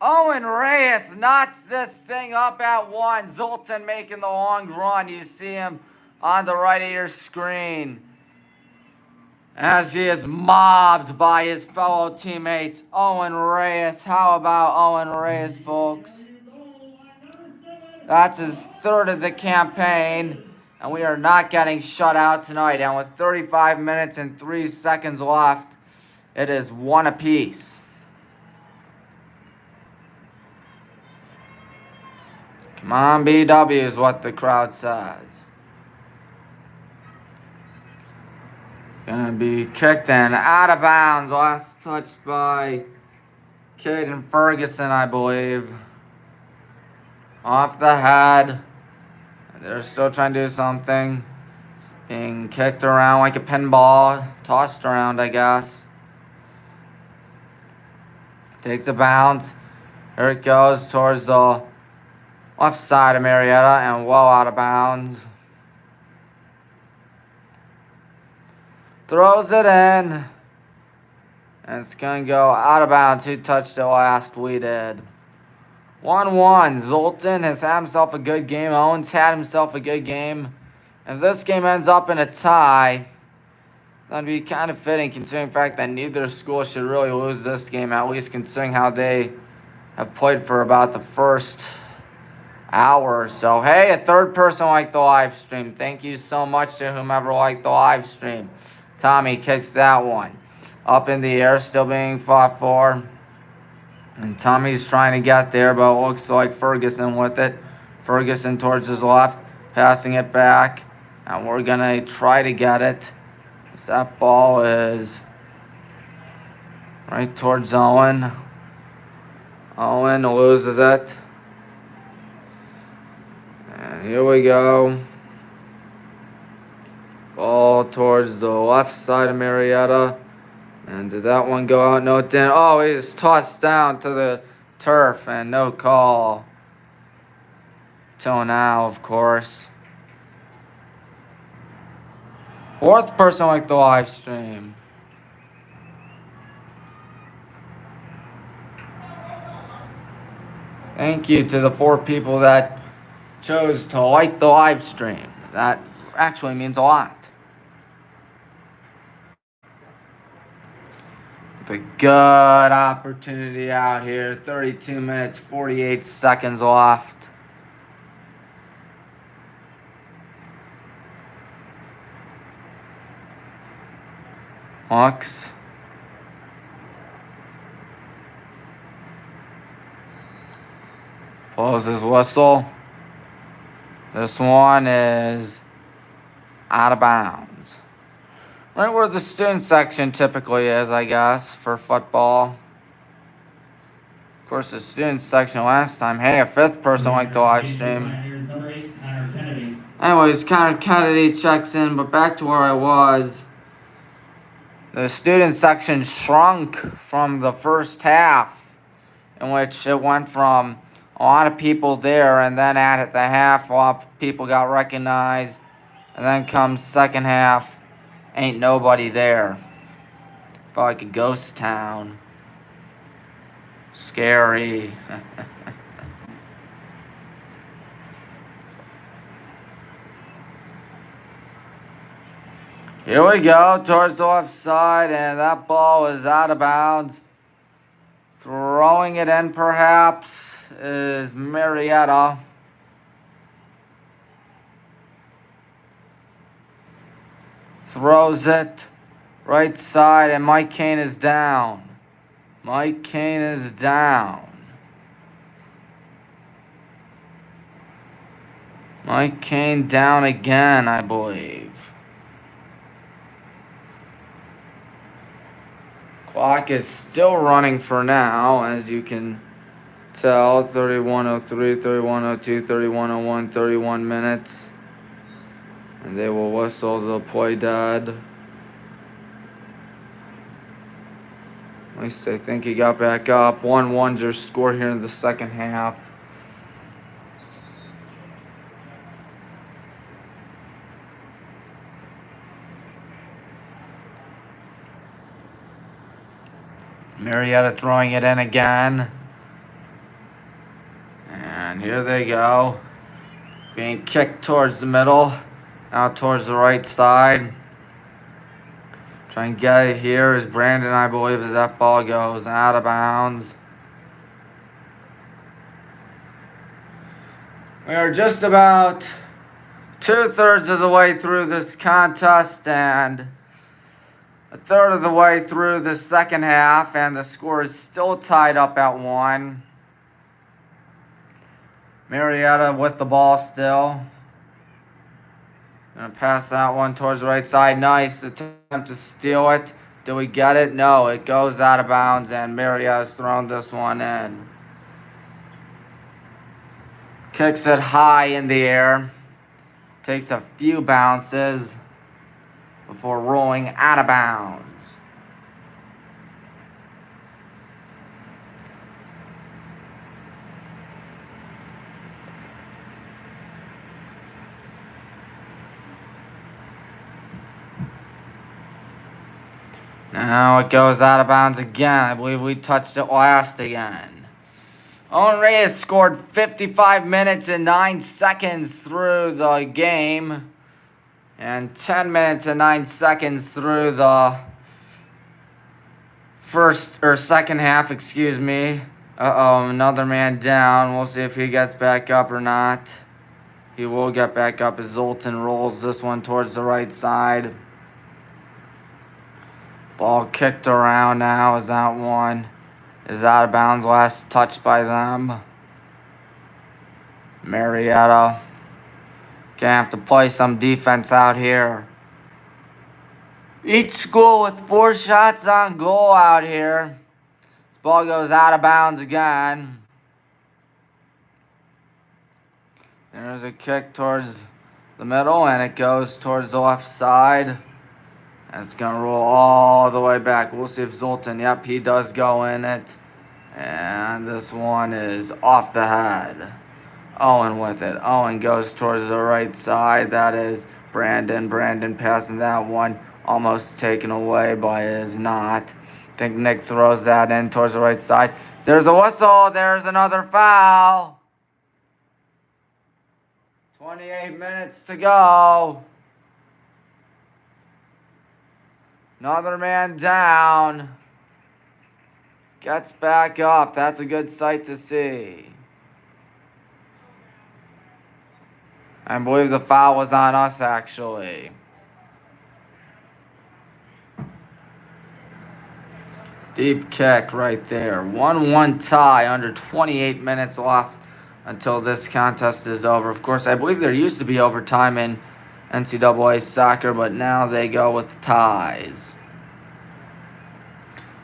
Owen Reyes knots this thing up at 1. Zoltan making the long run. You see him on the right of your screen as he is mobbed by his fellow teammates. Owen Reyes. How about Owen Reyes, folks? That's his third of the campaign, and we are not getting shut out tonight. And with 35 minutes and 3 seconds left, it is 1 apiece. Come on, BW is what the crowd says. Gonna be kicked and out of bounds. Last touched by Caden Ferguson, I believe. Off the head. They're still trying to do something. It's being kicked around like a pinball. Tossed around, I guess. Takes a bounce. There it goes towards the left side of Marietta and well out of bounds. Throws it in. And it's going to go out of bounds. Who touched it last? We did. 1-1. Zoltan has had himself a good game. Owens had himself a good game. If this game ends up in a tie, that'd be kind of fitting considering the fact that neither school should really lose this game, at least considering how they have played for about the first hour or so. Hey, a third person liked the live stream. Thank you so much to whomever liked the live stream. Tommy kicks that one. Up in the air, still being fought for. And Tommy's trying to get there, but it looks like Ferguson with it. Ferguson towards his left, passing it back. And we're going to try to get it. That ball is right towards Owen. Owen loses it. And here we go. Ball towards the left side of Marietta. And did that one go out? No, it didn't. Oh, he's tossed down to the turf and no call. Till now, of course. Fourth person like the live stream. Thank you to the 4 people that chose to like the live stream. That actually means a lot. The good opportunity out here. 32 minutes, 48 seconds left. Hawks. Pulls his whistle. This one is out of bounds. Right where the student section typically is, I guess, for football. Of course, the student section last time. Hey, a 5th person liked the live stream. Anyways, Connor Kennedy checks in, but back to where I was. The student section shrunk from the first half, in which it went from a lot of people there, and then at the half, a lot of people got recognized, and then comes second half, ain't nobody there. Felt like a ghost town. Scary. Here we go, towards the left side, and that ball is out of bounds. Throwing it in, perhaps, is Marietta. Throws it right side, and Mike Kane is down. Mike Kane is down. Mike Kane down again, I believe. Clock is still running for now, as you can tell. 31:03, 31:02, 31:01, 31 minutes. And they will whistle the play dead. At least I think he got back up. 1-1's your score here in the second half. Marietta throwing it in again. And here they go. Being kicked towards the middle. Now towards the right side. Try and get it here is Brandon, I believe, as that ball goes out of bounds. We are just about 2/3 of the way through this contest and a third of the way through the second half, and the score is still tied up at 1. Marietta with the ball still. Gonna pass that one towards the right side. Nice attempt to steal it. Do we get it? No, it goes out of bounds, and Marietta's thrown this one in. Kicks it high in the air. Takes a few bounces before rolling out of bounds. Now it goes out of bounds again. I believe we touched it last again. Owen Reyes scored 55 minutes and 9 seconds through the game. And 10 minutes and 9 seconds through the second half, excuse me. Another man down. We'll see if he gets back up or not. He will get back up as Zoltan rolls this one towards the right side. Ball kicked around now as that one is out of bounds. Last touched by them. Marietta. Gonna have to play some defense out here. Each school with 4 shots on goal out here. This ball goes out of bounds again. There's a kick towards the middle, and it goes towards the left side. And it's going to roll all the way back. We'll see if Zoltan, yep, he does go in it. And this one is off the head. Owen with it. Owen goes towards the right side. That is Brandon. Brandon passing that one. Almost taken away, but is not. I think Nick throws that in towards the right side. There's a whistle. There's another foul. 28 minutes to go. Another man down. Gets back up. That's a good sight to see. I believe the foul was on us, actually. Deep kick right there. 1-1 tie, under 28 minutes left until this contest is over. Of course, I believe there used to be overtime in NCAA soccer, but now they go with ties.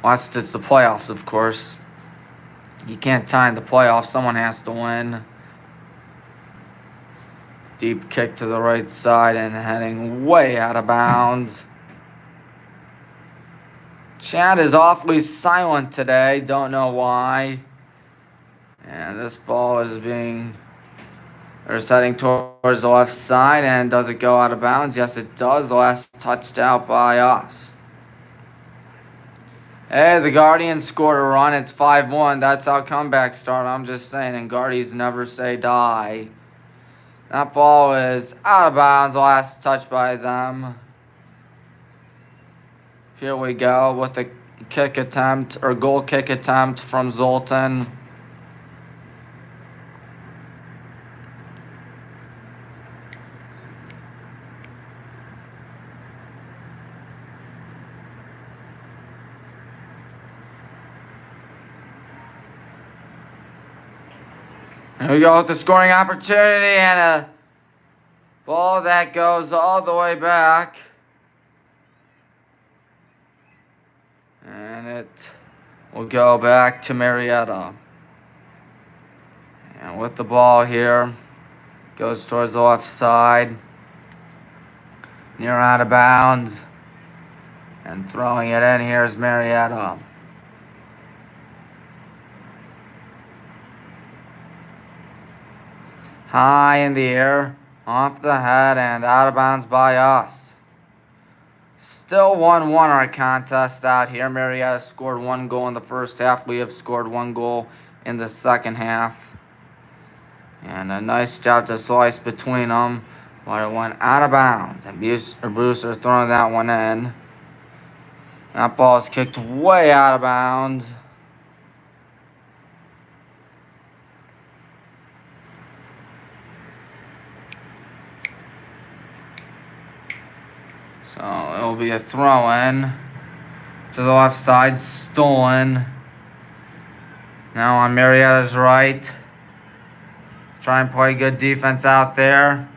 Once it's the playoffs, of course. You can't tie in the playoffs. Someone has to win. Deep kick to the right side and heading way out of bounds. Chat is awfully silent today. Don't know why. And this ball is heading towards the left side. And does it go out of bounds? Yes, it does. Last touched out by us. Hey, the Guardians scored a run. It's 5-1. That's how comebacks start. I'm just saying. And Guardians never say die. That ball is out of bounds. Last touch by them. Here we go with the kick attempt or goal kick attempt from Zoltan. Here we go with the scoring opportunity and a ball that goes all the way back. And it will go back to Marietta. And with the ball here, goes towards the left side. Near out of bounds. And throwing it in here is Marietta. High in the air, off the head, and out of bounds by us. Still 1-1 our contest out here. Marietta scored 1 goal in the first half. We have scored 1 goal in the second half. And a nice job to slice between them. But it went out of bounds. And Brewster throwing that one in. That ball is kicked way out of bounds. So it'll be a throw in to the left side, stolen. Now on Marietta's right. Try and play good defense out there.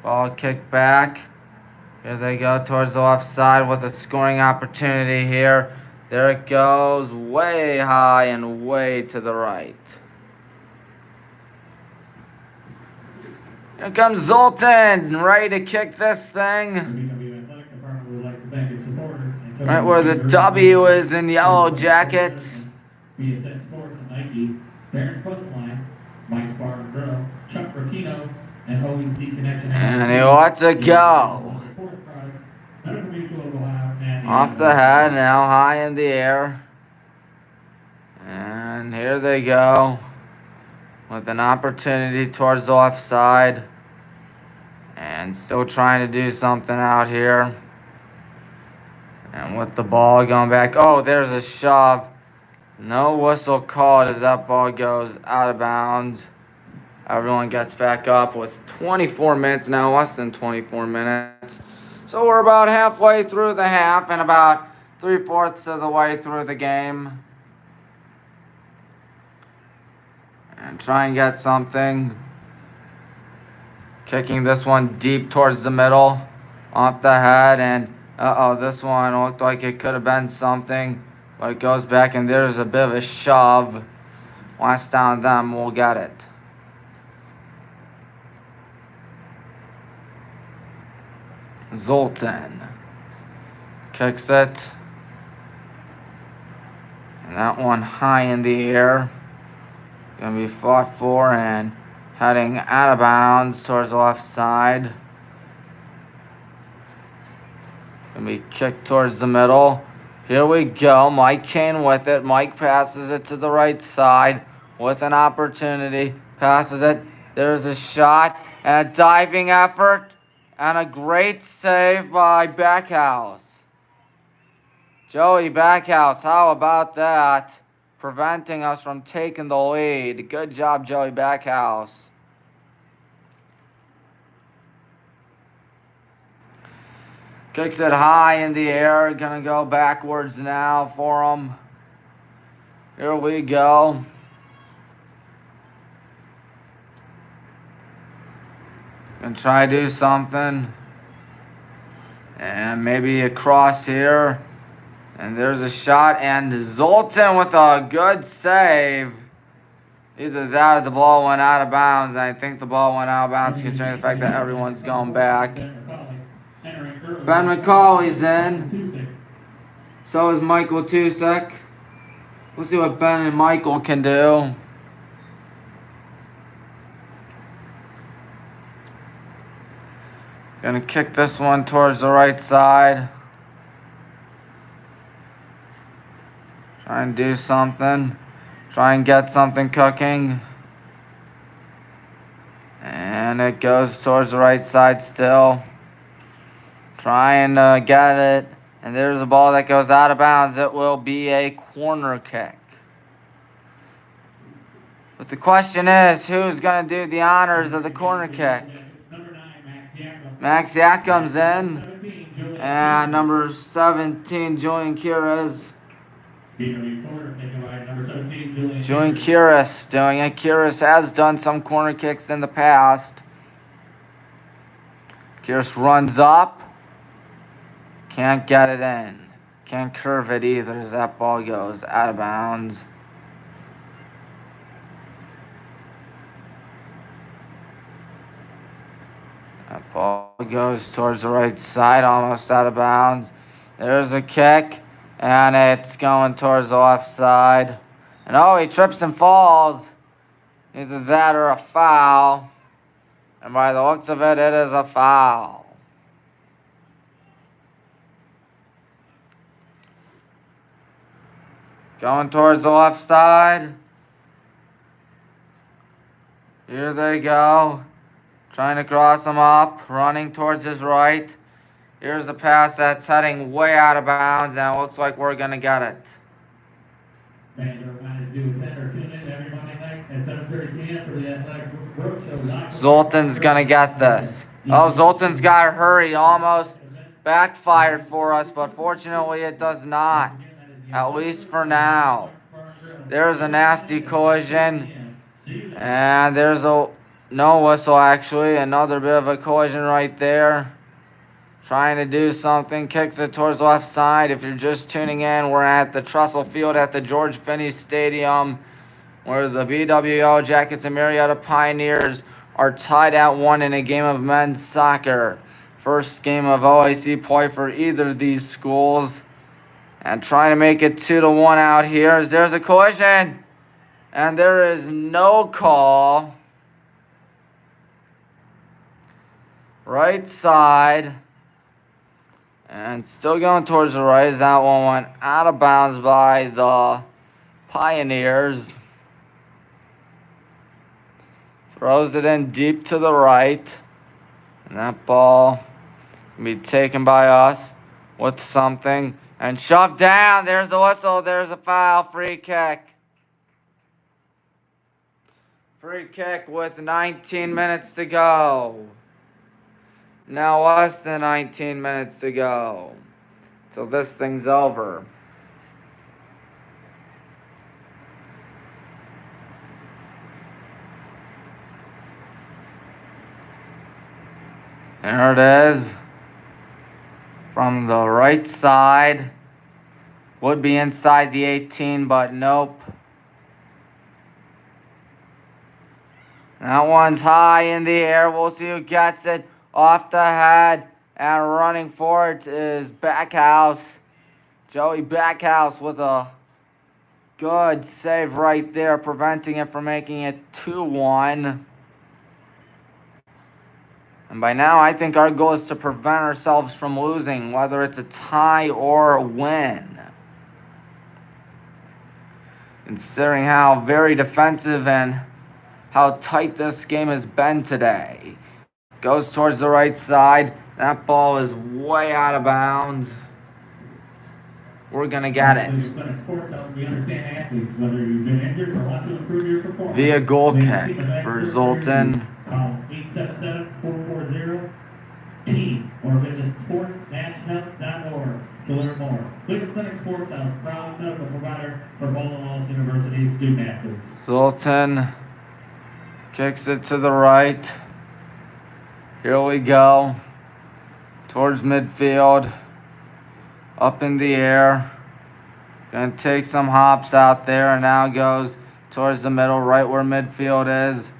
Ball kicked back. Here they go towards the left side with a scoring opportunity here. There it goes, way high and way to the right. Here comes Zoltan, ready to kick this thing. Right where the W is in yellow jackets.
BSN Sports and Nike, Baron Questline, Mike Bar and Grill, Chuck Rakino, and OEC Connection.
And he lets it go. Off the head, now high in the air. And here they go. With an opportunity towards the left side. And still trying to do something out here. And with the ball going back. Oh, there's a shove. No whistle called as that ball goes out of bounds. Everyone gets back up with 24 minutes now, less than 24 minutes. So we're about halfway through the half and about 3/4 of the way through the game. And try and get something. Kicking this one deep towards the middle. Off the head and this one looked like it could have been something. But it goes back and there's a bit of a shove. Last down them, we'll get it. Zoltan kicks it. And that one high in the air. Gonna be fought for and heading out of bounds towards the left side. Gonna be kicked towards the middle. Here we go. Mike Kane with it. Mike passes it to the right side with an opportunity. Passes it. There's a shot and a diving effort and a great save by Backhouse. Joey Backhouse, how about that? Preventing us from taking the lead. Good job, Joey Backhouse. Kicks it high in the air. Gonna go backwards now for him. Here we go. Gonna try to do something. And maybe a cross here. And there's a shot. And Zoltan with a good save. Either that or the ball went out of bounds. And I think the ball went out of bounds considering the fact that everyone's going back. Ben McCauley's in. So is Michael Tusek. We'll see what Ben and Michael can do. Gonna kick this one towards the right side. Try and do something. Try and get something cooking. And it goes towards the right side still. Trying to get it. And there's a ball that goes out of bounds. It will be a corner kick. But the question is, who's going to do the honors of the corner kick? Max Yakum's in. And number 17, Julian Kires. Julian Kires doing it. Kires has done some corner kicks in the past. Kires runs up. Can't get it in. Can't curve it either as that ball goes out of bounds. That ball goes towards the right side, almost out of bounds. There's a kick, and it's going towards the left side. And oh, he trips and falls. Either that or a foul. And by the looks of it, it is a foul. Going towards the left side. Here they go. Trying to cross him up. Running towards his right. Here's the pass that's heading way out of bounds. And it looks like we're going to get it. Zoltan's going to get this. Oh, Zoltan's got to hurry. Almost backfired for us. But fortunately, it does not. At least for now. There's a nasty collision. And there's a no whistle, actually. Another bit of a collision right there. Trying to do something. Kicks it towards the left side. If you're just tuning in, we're at the Trestle Field at the George Finney Stadium, where the BWO Jackets and Marietta Pioneers are tied at 1 in a game of men's soccer. First game of OIC play for either of these schools. And trying to make it 2-1 out here as there's a collision. And there is no call. Right side. And still going towards the right. That one went out of bounds by the Pioneers. Throws it in deep to the right. And that ball can be taken by us with something. And shoved down. There's a whistle. There's a foul. Free kick. Free kick with 19 minutes to go. Now less than 19 minutes to go. So this thing's over. There it is. From the right side. Would be inside the 18, but nope. That one's high in the air. We'll see who gets it. Off the head. And running for it is Backhouse. Joey Backhouse with a good save right there, preventing it from making it 2-1. And by now, I think our goal is to prevent ourselves from losing, whether it's a tie or a win. Considering how very defensive and how tight this game has been today. Goes towards the right side. That ball is way out of bounds. We're going to get it. Via goal kick for Zoltan.
Call 877-440-TEAM or visit sportsnational.org to learn more. Cleveland Clinic Sports, a proud medical provider for Baldwin Wallace University student athletes.
Zoltan kicks it to the right. Here we go. Towards midfield. Up in the air. Gonna take some hops out there and now goes towards the middle, right where midfield is.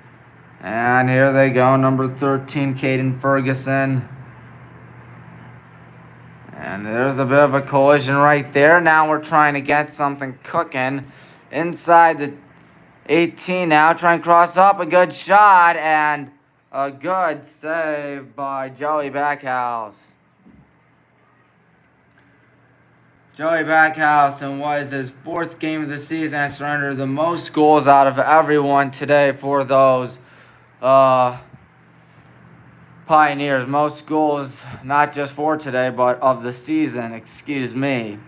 And here they go, number 13, Caden Ferguson. And And there's a bit of a collision right there. Now we're trying to get something cooking inside the 18 now. Trying to cross up. A good shot and a good save by Joey Backhouse. Joey Backhouse, in what is his 4th game of the season, has surrendered the most goals out of everyone today for those Pioneers. Most goals, not just for today, but of the season, excuse me.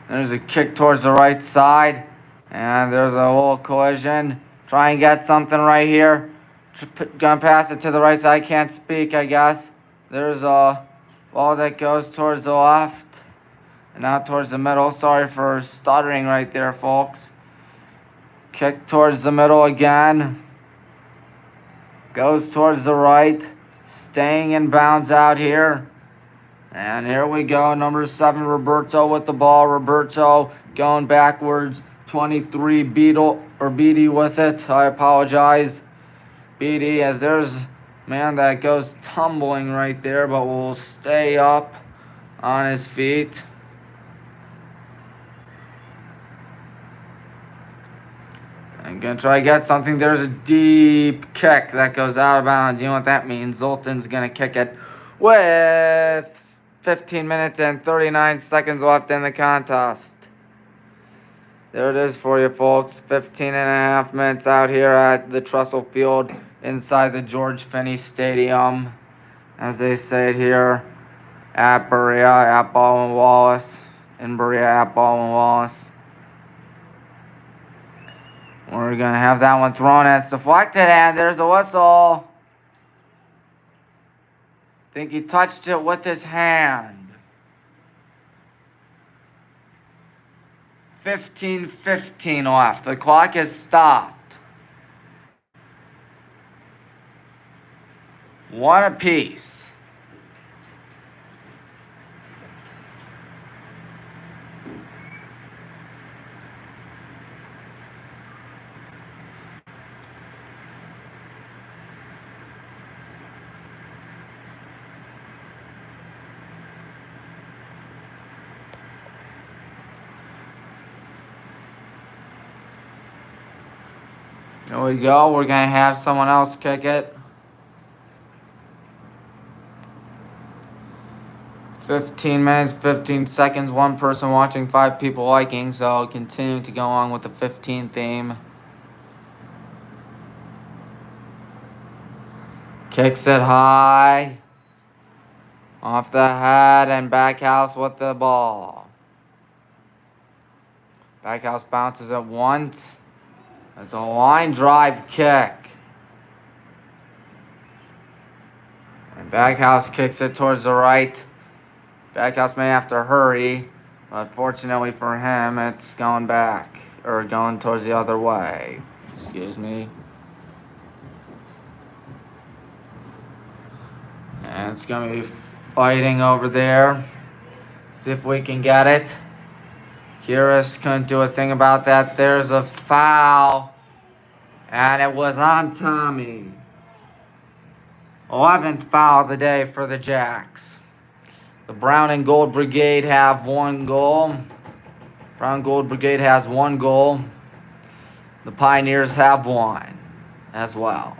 There's a kick towards the right side, and there's a whole collision. Try and get something right here. Gonna pass it to the right side, can't speak, I guess. There's a ball that goes towards the left and not towards the middle. Sorry for stuttering right there, folks. Kick towards the middle again. Goes towards the right. Staying in bounds out here. And here we go. Number 7, Roberto with the ball. Roberto going backwards. 23, Beatty with it. I apologize. Beatty, as there's man that goes tumbling right there, but will stay up on his feet. I'm going to try to get something. There's a deep kick that goes out of bounds. You know what that means. Zoltan's going to kick it with 15 minutes and 39 seconds left in the contest. There it is for you, folks. 15 and a half minutes out here at the Trestle Field inside the George Finney Stadium. As they say it here at Berea, at Baldwin Wallace. In Berea, at Baldwin Wallace. We're going to have that one thrown. It's deflected, and there's a whistle. I think he touched it with his hand. 15:15 left. The clock is stopped. 1 apiece. There we go. We're going to have someone else kick it. 15 minutes, 15 seconds. 1 person watching, 5 people liking. So continuing to go on with the 15 theme. Kicks it high. Off the head, and Backhouse with the ball. Backhouse bounces it once. It's a line drive kick. And Backhouse kicks it towards the right. Backhouse may have to hurry, but fortunately for him, it's going back, or going towards the other way. Excuse me. And it's going to be fighting over there. See if we can get it. Kyrus couldn't do a thing about that. There's a foul. And it was on Tommy. 11th foul of the day for the Jacks. The Brown and Gold Brigade have 1 goal. Brown Gold Brigade has 1 goal. The Pioneers have 1 as well.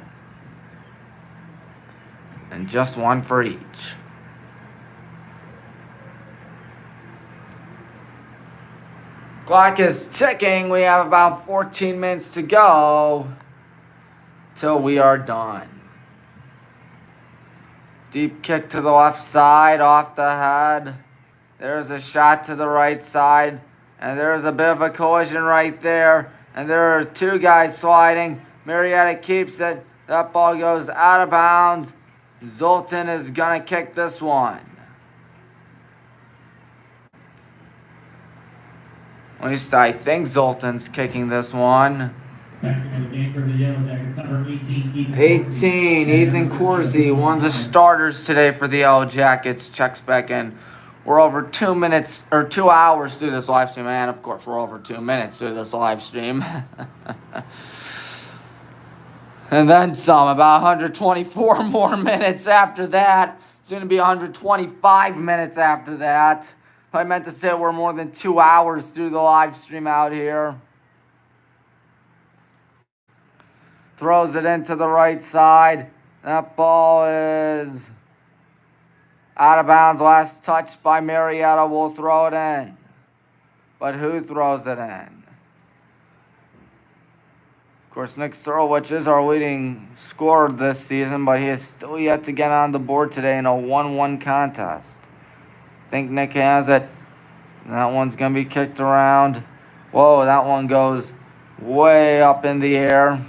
And just 1 for each. Clock is ticking. We have about 14 minutes to go till we are done. Deep kick to the left side, off the head. There's a shot to the right side. And there's a bit of a collision right there. And there are 2 guys sliding. Marietta keeps it. That ball goes out of bounds. Zoltan is going to kick this one. At least I think Zoltan's kicking this one. 18, Ethan Corsi, one of the starters today for the Yellow Jackets, checks back in. We're over 2 minutes, or 2 hours through this live stream, and of course we're over 2 minutes through this live stream. And then some, about 124 more minutes after that. Soon to be 125 minutes after that. I meant to say we're more than 2 hours through the live stream out here. Throws it into the right side. That ball is out of bounds. Last touch by Marietta. Will throw it in. But who throws it in? Of course, Nick Surowich is our leading scorer this season, but he is still yet to get on the board today in a 1-1 contest. I think Nick has it. That one's going to be kicked around. Whoa, that one goes way up in the air.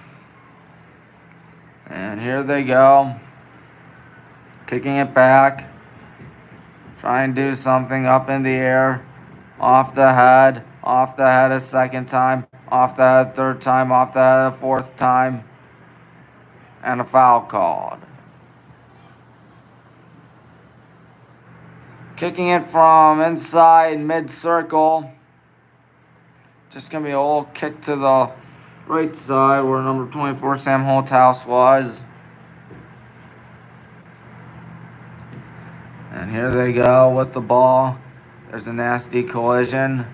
And here they go. Kicking it back. Try and do something up in the air. Off the head. Off the head a second time. Off the head third time. Off the head a fourth time. And a foul called. Kicking it from inside mid-circle. Just going to be a little kick to the right side where number 24 Sam Holthouse was. And here they go with the ball. There's a nasty collision.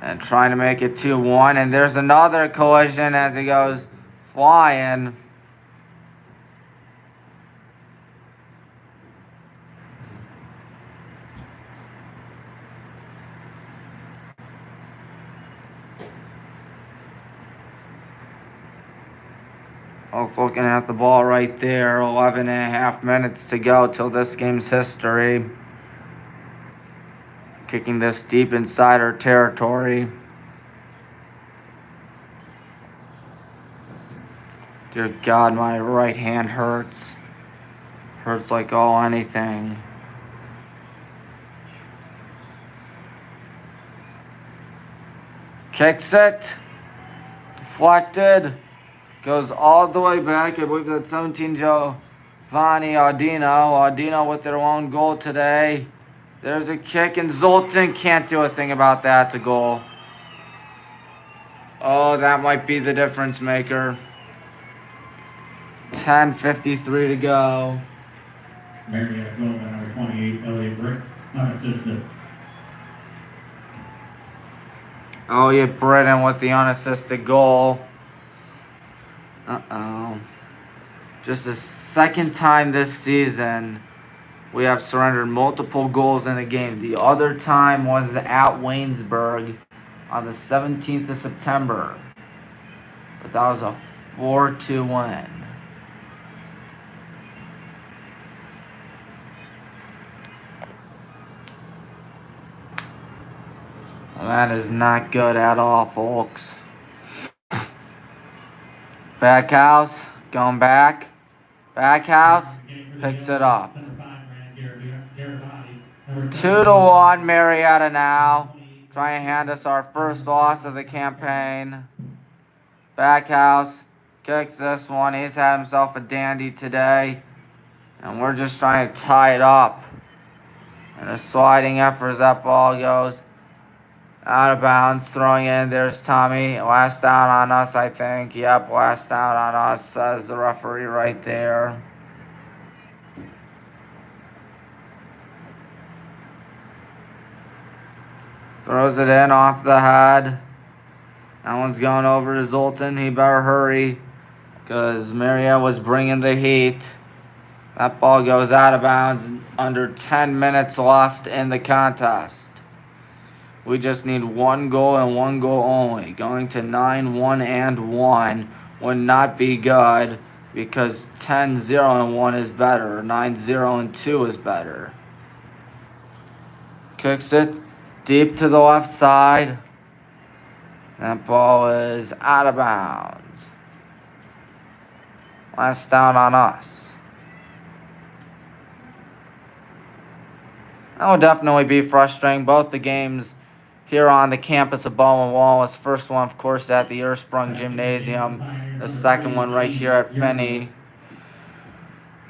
And trying to make it 2-1. And there's another collision as he goes flying. Looking at the ball right there, 11 and a half minutes to go till this game's history. Kicking this deep inside our territory. Dear God, my right hand hurts. Hurts like all anything. Kicks it. Deflected. Goes all the way back. I believe that's 17 Giovanni Audino. Audino with their own goal today. There's a kick, and Zoltan can't do a thing about that. It's a goal. Oh, that might be the difference maker. 10:53 to go.
Marietta goal by number 28, Elliot Brick, unassisted.
Elliot Britton with the unassisted goal. Just the second time this season we have surrendered multiple goals in a game. The other time was at Waynesburg on the 17th of September. But that was a 4-2 win. That is not good at all, folks. Back house, going back. Back house, picks it up. 2-1 Marietta now. Try and hand us our first loss of the campaign. Back house, kicks this one. He's had himself a dandy today. And we're just trying to tie it up. And a sliding effort as that ball goes out of bounds, throwing in. There's Tommy. Last down on us, I think. Yep, last down on us, says the referee right there. Throws it in off the head. That one's going over to Zoltan. He better hurry because Marietta was bringing the heat. That ball goes out of bounds. Under 10 minutes left in the contest. We just need one goal and one goal only. Going to 9-1-1 would not be good because 10-0-1 is better. 9-0-2 is better. Kicks it deep to the left side. That ball is out of bounds. Last down on us. That will definitely be frustrating. Both the games here on the campus of Baldwin Wallace. First one, of course, at the Ersprung Gymnasium. The second one right here at Finney.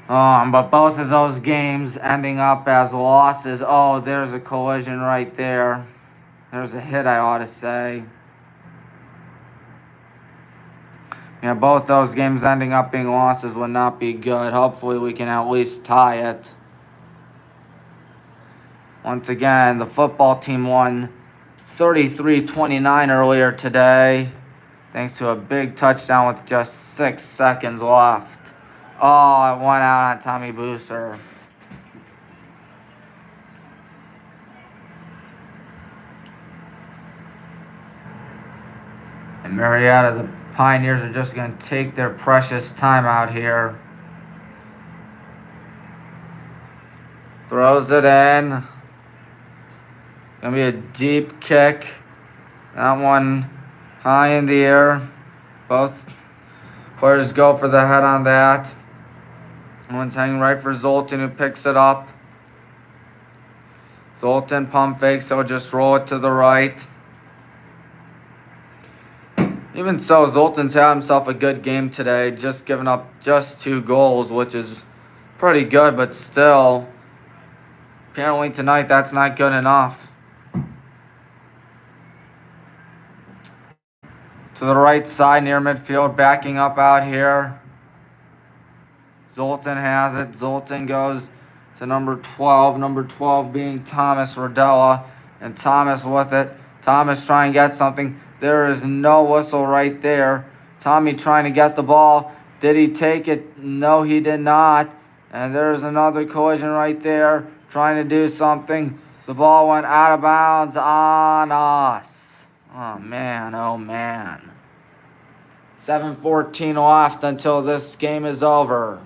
But both of those games ending up as losses. Oh, there's a collision right there. There's a hit, I ought to say. Yeah, both those games ending up being losses would not be good. Hopefully we can at least tie it. Once again, the football team won 33-29 earlier today, thanks to a big touchdown with just 6 seconds left. Oh, it went out on Tommy Booser. And Marietta, the Pioneers are just going to take their precious time out here. Throws it in. Gonna be a deep kick. That one high in the air. Both players go for the head on that. One's hanging right for Zoltan, who picks it up. Zoltan pump fakes, so just roll it to the right. Even so, Zoltan's had himself a good game today, just giving up just 2 goals, which is pretty good, but still, apparently tonight that's not good enough. To the right side near midfield, backing up out here. Zoltan has it. Zoltan goes to number 12. Number 12 being Thomas Rodella. And Thomas with it. Thomas trying to get something. There is no whistle right there. Tommy trying to get the ball. Did he take it? No, he did not. And there's another collision right there. Trying to do something. The ball went out of bounds on us. Oh, man. Oh, man. 7:14 left until this game is over.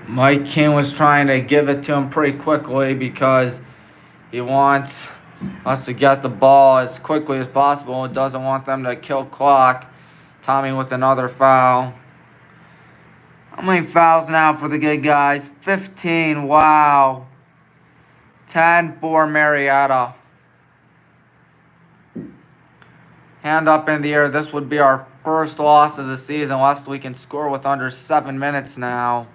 Mike King was trying to give it to him pretty quickly because he wants us to get the ball as quickly as possible. He doesn't want them to kill clock. Tommy with another foul. How many fouls now for the good guys? 15. Wow. 10 for Marietta. Hand up in the air. This would be our first loss of the season, lest we can score with under 7 minutes now.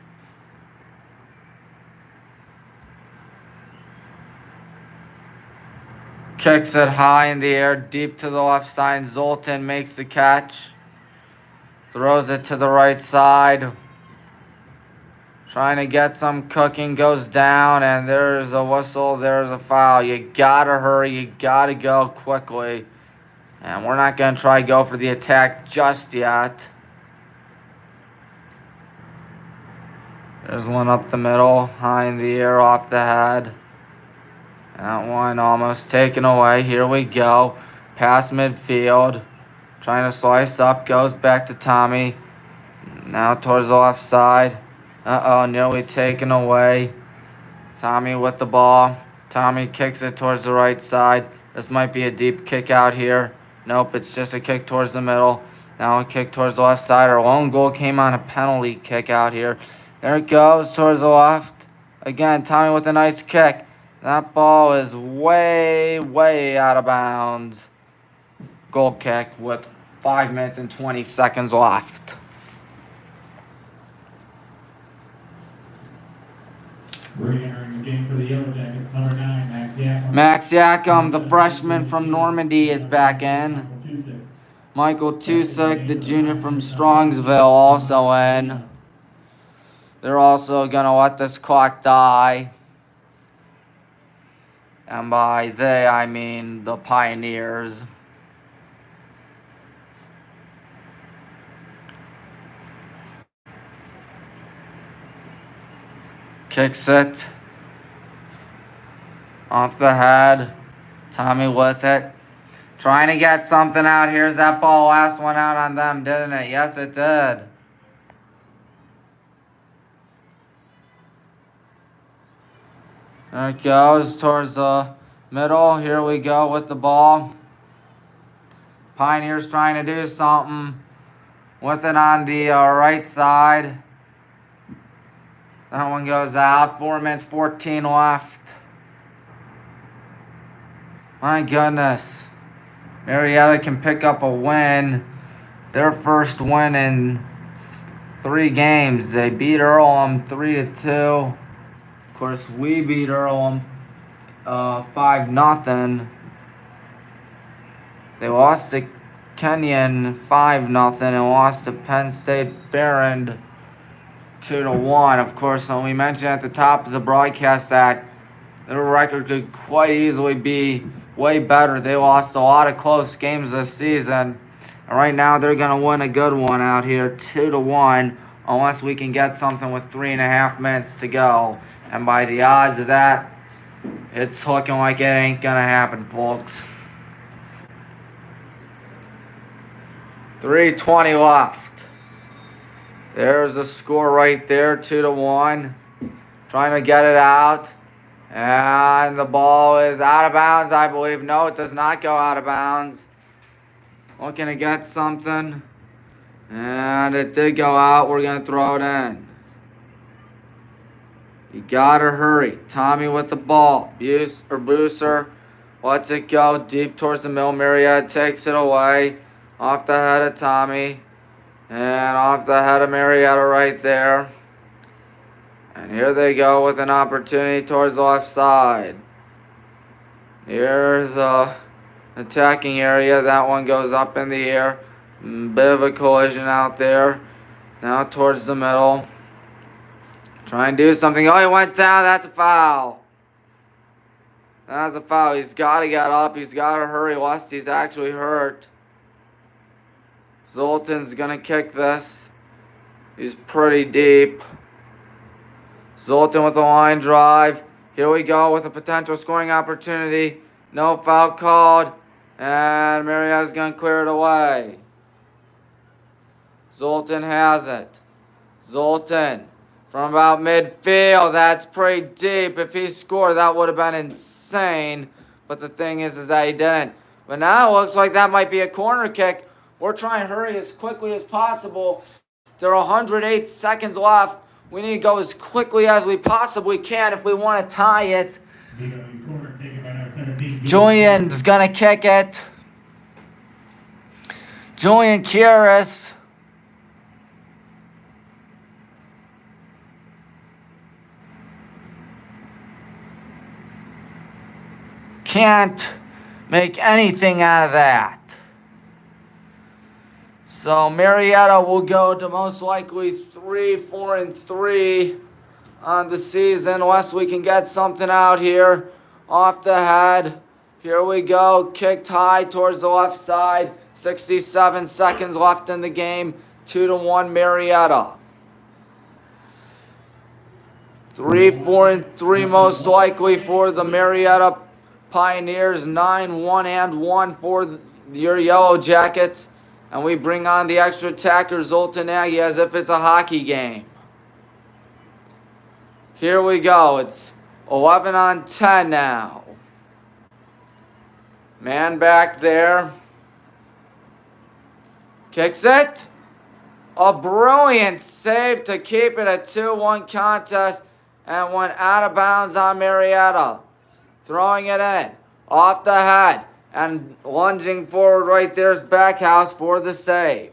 Kicks it high in the air, deep to the left side. Zoltan makes the catch. Throws it to the right side. Trying to get some cooking, goes down, and there's a whistle, there's a foul. You gotta hurry, you gotta go quickly. And we're not gonna try to go for the attack just yet. There's one up the middle, high in the air, off the head. That one almost taken away. Here we go. Past midfield. Trying to slice up, goes back to Tommy. Now towards the left side. Uh-oh, nearly taken away. Tommy with the ball. Tommy kicks it towards the right side. This might be a deep kick out here. Nope, it's just a kick towards the middle. Now a kick towards the left side. Our lone goal came on a penalty kick out here. There it goes towards the left. Again, Tommy with a nice kick. That ball is way, way out of bounds. Goal kick with 5 minutes and 20 seconds left.
Re-entering the game for the Yellow Jackets, number 9, Max Yakum.
Max Yakum, the freshman from Normandy, is back in. Michael Tusick, the junior from Strongsville, also in. They're also going to let this clock die. And by they, I mean the Pioneers. Kicks it. Off the head. Tommy with it. Trying to get something out. Here's that ball. Last one out on them, didn't it? Yes, it did. There it goes towards the middle. Here we go with the ball. Pioneers trying to do something with it on the right side. That one goes out. 4 minutes, 14 left. My goodness. Marietta can pick up a win. Their first win in 3 games. They beat Earlham 3-2. Of course, we beat Earlham 5-0. They lost to Kenyon 5-0 and lost to Penn State Barron 2-1. Of course, when we mentioned at the top of the broadcast that their record could quite easily be way better. They lost a lot of close games this season. And right now they're going to win a good one out here, 2-1, unless we can get something with 3.5 minutes to go. And by the odds of that, it's looking like it ain't going to happen, folks. 3:20 left. There's the score right there, 2-1. Trying to get it out. And the ball is out of bounds, I believe. No, it does not go out of bounds. Looking to get something. And it did go out. We're going to throw it in. You got to hurry. Tommy with the ball. Booser lets it go deep towards the middle. Marietta takes it away. Off the head of Tommy. And off the head of Marietta right there. And here they go with an opportunity towards the left side. Near the attacking area. That one goes up in the air. Bit of a collision out there. Now towards the middle. Try and do something. Oh, he went down. That's a foul. That's a foul. He's got to get up. He's got to hurry lest he's actually hurt. Zoltan's going to kick this. He's pretty deep. Zoltan with the line drive. Here we go with a potential scoring opportunity. No foul called. And Marietta's going to clear it away. Zoltan has it. Zoltan from about midfield. That's pretty deep. If he scored, that would have been insane. But the thing is that he didn't. But now it looks like that might be a corner kick. We're trying to hurry as quickly as possible. There are 108 seconds left. We need to go as quickly as we possibly can if we want to tie it. Julian's going to kick it. Julian Kieris. Can't make anything out of that. So Marietta will go to most likely 3-4-3 on the season unless we can get something out here off the head. Here we go. Kicked high towards the left side. 67 seconds left in the game. 2-1 Marietta. 3-4-3 most likely for the Marietta Pioneers. 9-1-1 for your Yellow Jackets. And we bring on the extra attacker, Zoltan Nagy, as if it's a hockey game. Here we go. It's 11-on-10 now. Man back there. Kicks it. A brilliant save to keep it a 2-1 contest. And went out of bounds on Marietta. Throwing it in. Off the head. And lunging forward right there is Backhouse for the save.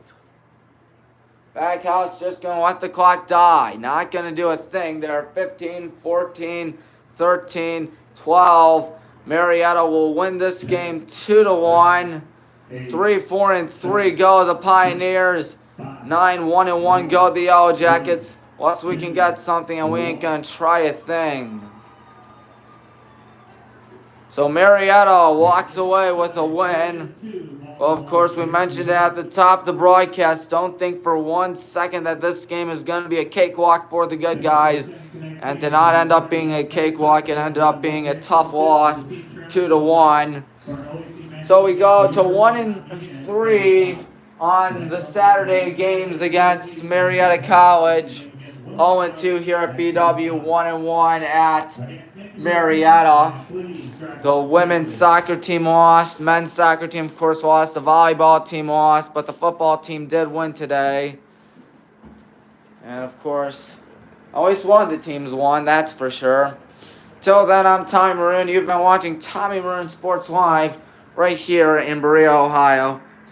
Backhouse just going to let the clock die. Not going to do a thing. There 15, 14, 13, 12. Marietta will win this game 2-1. 3-4-3 go the Pioneers. 9-1-1 go the Yellow Jackets. Unless we can get something and we ain't going to try a thing. So Marietta walks away with a win. Well, of course, we mentioned it at the top of the broadcast. Don't think for 1 second that this game is going to be a cakewalk for the good guys. And to not end up being a cakewalk, it ended up being a tough loss, 2-1. So we go to 1-3 on the Saturday games against Marietta College. 0-2 here at BW, 1-1 at Marietta. The women's soccer team lost. Men's soccer team, of course, lost. The volleyball team lost. But the football team did win today. And, of course, always one of the teams won, that's for sure. Till then, I'm Tommy Maroon. You've been watching Tommy Maroon Sports Live right here in Berea, Ohio.